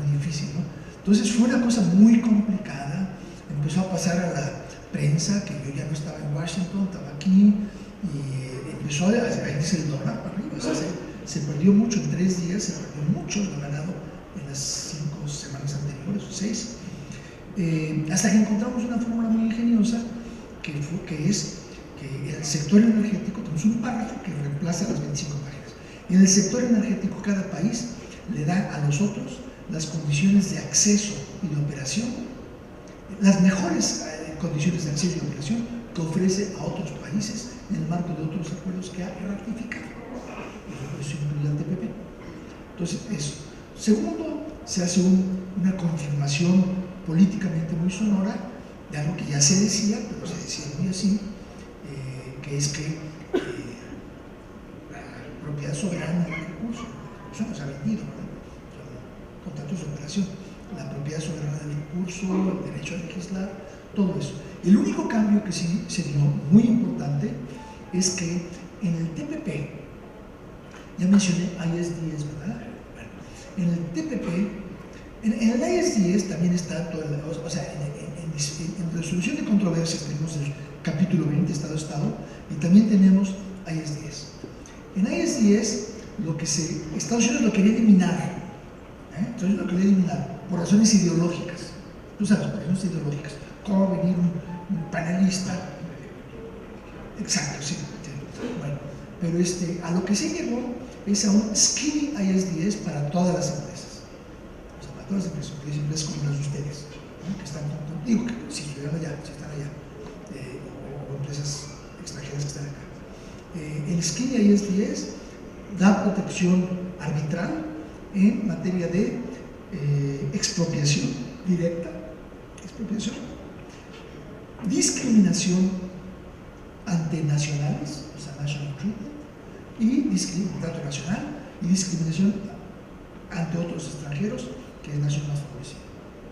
Speaker 2: muy difícil, ¿no? Entonces fue una cosa muy complicada. Empezó a pasar a la prensa, que yo ya no estaba en Washington, estaba aquí, y empezó a irse el dólar para arriba. O sea, se perdió mucho en 3 días, se perdió mucho lo ganado en las 5 semanas anteriores o 6, hasta que encontramos una fórmula muy ingeniosa que es que el sector energético, tenemos un párrafo que reemplaza las 25 páginas. Y en el sector energético cada país le da a los otros las condiciones de acceso y de operación, las mejores condiciones de acceso y de operación que ofrece a otros países en el marco de otros acuerdos que ha ratificado. Eso incluye al TPP. Entonces, eso. Segundo, se hace una confirmación políticamente muy sonora de algo que ya se decía, pero se decía muy así, que es que la propiedad soberana del recurso, eso no se ha vendido, ¿no? Son contratos de operación, la propiedad soberana del recurso, el derecho a legislar, todo eso. El único cambio que sí se dio muy importante es que en el TPP, ya mencioné ISDS, ¿verdad? En el TPP, en el ISDS también está todo o sea, en resolución de controversias tenemos el capítulo 20, Estado-Estado, y también tenemos ISDS. En ISDS, Estados Unidos lo quería eliminar, Estados Unidos lo quería eliminar por razones ideológicas. Tú sabes, por razones ideológicas. ¿Cómo venir un panelista? Exacto, sí. Bueno, pero a lo que se llegó es a un skinny ISDS para todas las empresas. O sea, para todas las empresas como las de ustedes, ¿no? Que están contigo, que si están allá, o empresas extranjeras que están acá. El skinny ISDS da protección arbitral en materia de expropiación directa, discriminación ante nacionales, o sea, national treatment, y trato nacional, y discriminación ante otros extranjeros, que es nación más favorecida.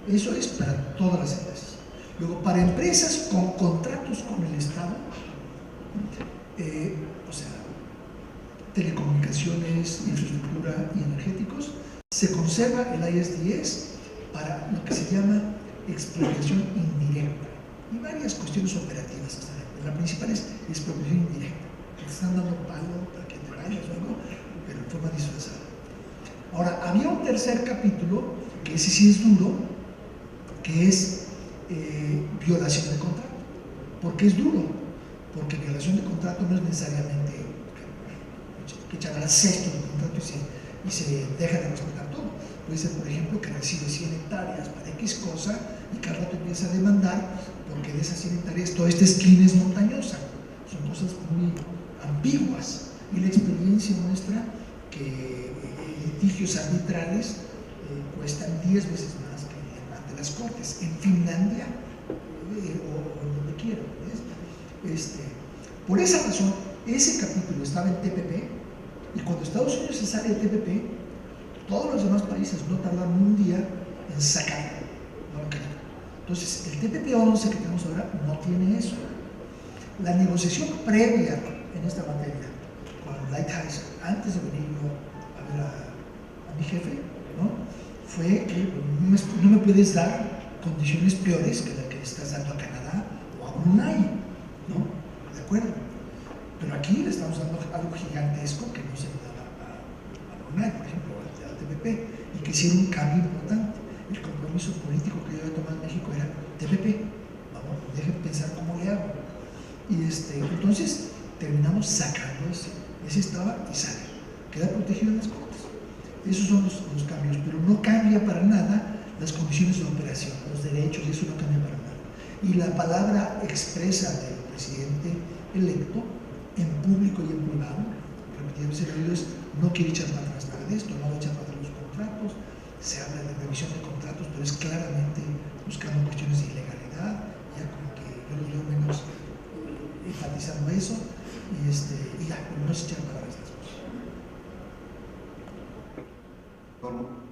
Speaker 2: Eso es para todas las empresas. Luego, para empresas con contratos con el Estado, o sea, telecomunicaciones, infraestructura y energéticos, se conserva el ISDS para lo que se llama expropiación indirecta y varias cuestiones operativas. La principal es expropiación indirecta. Te están dando palo para que te vayas o algo, pero en forma disfrazada. Ahora, había un tercer capítulo, que ese sí es duro, que es violación de contrato. ¿Por qué es duro? Porque violación de contrato no es necesariamente que echan al cesto del contrato y se deja de respetar todo. Puede ser, por ejemplo, que recibe 100 hectáreas para X cosa y cada rato empieza a demandar porque de esas 100 hectáreas toda esta esquina es montañosa. Son cosas muy ambiguas y la experiencia muestra que litigios arbitrales cuestan 10 veces más que ante las cortes, en Finlandia o en donde quiera. Por esa razón, ese capítulo estaba en TPP, y cuando Estados Unidos se sale del TPP, todos los demás países no tardaron un día en sacarlo. Entonces, el TPP-11 que tenemos ahora no tiene eso. La negociación previa en esta materia con Lighthizer, antes de venir yo a ver a mi jefe, ¿no? Fue que no me puedes dar condiciones peores que la que estás dando a Canadá o a Brunei, ¿no? ¿De acuerdo? Pero aquí le estamos dando algo gigantesco que no se le daba a Brunei, por ejemplo, al TPP, y que hicieron un cambio importante. El compromiso político que yo había tomado en México era TPP. Vamos, dejen pensar cómo le hago. Y entonces terminamos sacando ese estaba y sale. queda protegido en las cortes. Esos son los cambios, pero no cambia para nada las condiciones de operación, los derechos, y eso no cambia para nada. Y la palabra expresa del presidente electo, en público y en privado, repetidas veces, no quiere echar para atrás nada de esto, no va a echar para atrás los contratos, se habla de revisión de contratos, pero es claramente buscando cuestiones de ilegalidad, ya como que yo lo veo menos enfatizando eso, y ya, pero no se echan para atrás las cosas.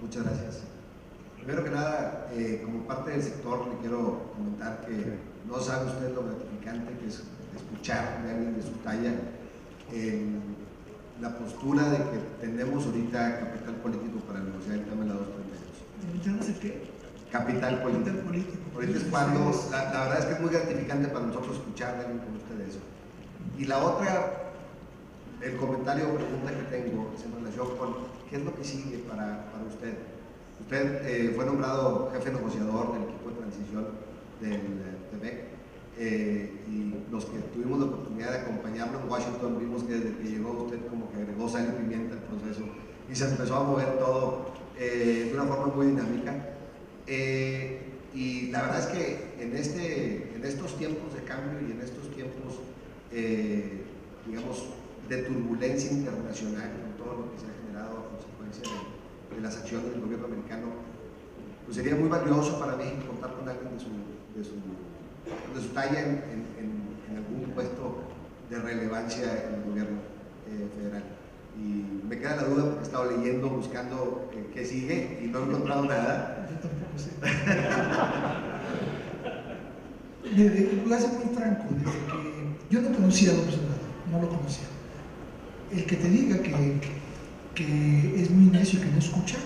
Speaker 9: Muchas gracias. Primero que nada, como parte del sector, le quiero comentar que no sabe usted lo gratificante que es escuchar de alguien de su talla la postura de que tenemos ahorita capital político para negociar el tema de la 232.
Speaker 2: ¿Ya no sé qué?
Speaker 9: Capital político. Ahorita es cuando, la verdad es que es muy gratificante para nosotros escuchar de alguien como usted eso. Y la otra, el comentario o pregunta que tengo es en relación con qué es lo que sigue para usted. Usted fue nombrado jefe negociador del equipo de transición del TEMEC. Y los que tuvimos la oportunidad de acompañarlo en Washington vimos que desde que llegó usted como que agregó sal y pimienta al proceso y se empezó a mover todo de una forma muy dinámica, y la verdad es que en estos tiempos de cambio y en estos tiempos digamos de turbulencia internacional con todo lo que se ha generado a consecuencia de las acciones del gobierno americano, pues sería muy valioso para México contar con alguien de su talla en algún puesto de relevancia en el gobierno federal. Y me queda la duda porque he estado leyendo, buscando qué sigue y no he encontrado nada.
Speaker 2: Yo tampoco sé. Voy a ser muy franco, desde que yo no conocía a López Obrador, no lo conocía. El que te diga que es muy necio y que no escucha,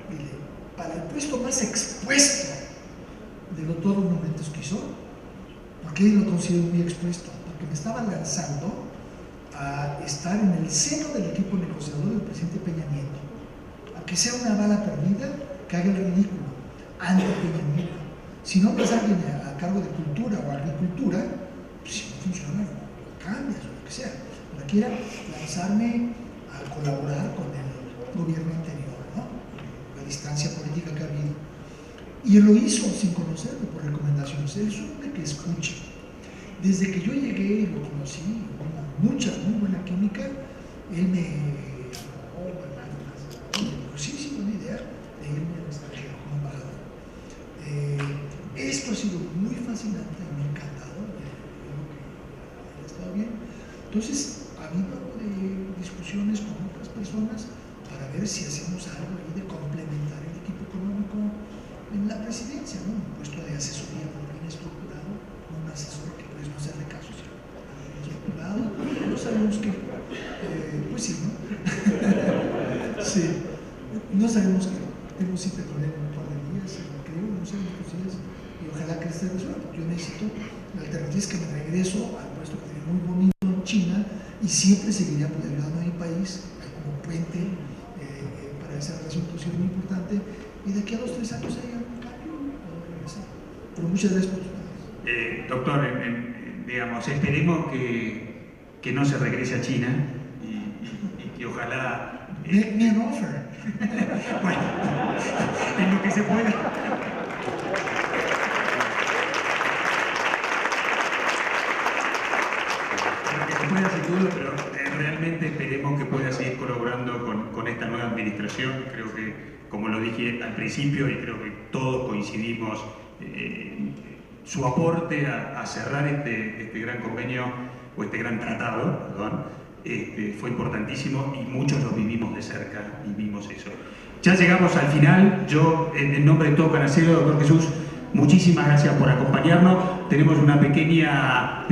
Speaker 2: dile, para el puesto más expuesto de todos los momentos que hizo, porque él lo considero muy expuesto, porque me estaba lanzando a estar en el seno del equipo negociador del presidente Peña Nieto, aunque sea una bala perdida, que haga el ridículo ante Peña Nieto. Si no es alguien a cargo de cultura o agricultura, pues si no funciona, lo cambias o lo que sea. Pero quiera lanzarme a colaborar con el gobierno anterior, ¿no? La distancia política que ha habido. Y él lo hizo sin conocerlo, por recomendaciones. Él es un hombre que escucha. Desde que yo llegué y lo conocí, muy buena química, él me habló, sí, buena idea de irme al extranjero como embajador. Esto ha sido muy fascinante, me ha encantado, creo que ha estado bien. Entonces, ha habido discusiones con otras personas para ver si hacemos algo ahí de complementar el equipo económico en la presidencia, ¿no? Un puesto de asesoría muy bien estructurado, un asesor que puedes no hacerle caso, sino estructurado. No sabemos qué, pues sí, ¿no? Sí, no sabemos qué. Tengo cita con él en un par de días, creo, no sé, y ojalá que esté resuelto. Yo necesito la alternativa, es que me regreso al puesto que tenía muy bonito en China y siempre seguiré ayudando a mi país como puente para esa relación que es muy importante. Y de aquí a 2 o 3 años hay algún cambio o regresar. Pero muchas gracias por sus palabras.
Speaker 1: Doctor, digamos, esperemos que no se regrese a China y que ojalá...
Speaker 2: Make me an offer.
Speaker 1: Bueno, en lo que se pueda. Sin duda, pero realmente esperemos que pueda seguir colaborando con esta nueva administración. Creo que, como lo dije al principio, y creo que todos coincidimos, su aporte a cerrar este gran convenio, o este gran tratado, perdón, fue importantísimo y muchos lo vivimos de cerca y vimos eso. Ya llegamos al final. Yo, en nombre de todo Canacero, doctor Jesús, muchísimas gracias por acompañarnos. Tenemos una pequeña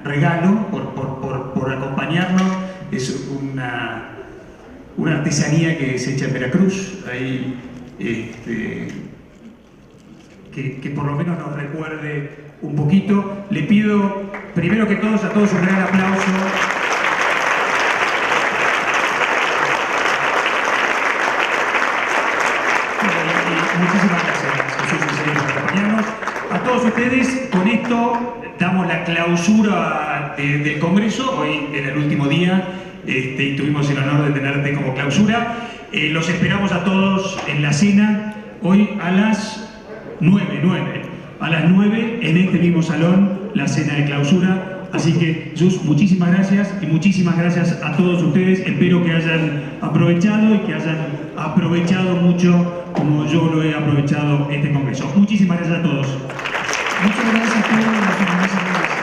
Speaker 1: regalo por acompañarnos. Es una artesanía que se echa en Veracruz, ahí, que por lo menos nos recuerde un poquito. Le pido, primero que todos, a todos un gran aplauso. Muchísimas gracias, Jesús, por acompañarnos. A todos ustedes, con esto damos la clausura del Congreso. Hoy era el último día. y tuvimos el honor de tenerte como clausura. Los esperamos a todos en la cena, hoy a las 9, a las 9 en este mismo salón, la cena de clausura. Así que, Jesús, muchísimas gracias y muchísimas gracias a todos ustedes. Espero que hayan aprovechado y que hayan aprovechado mucho como yo lo he aprovechado este congreso. Muchísimas gracias a todos.
Speaker 2: Muchas gracias a todos.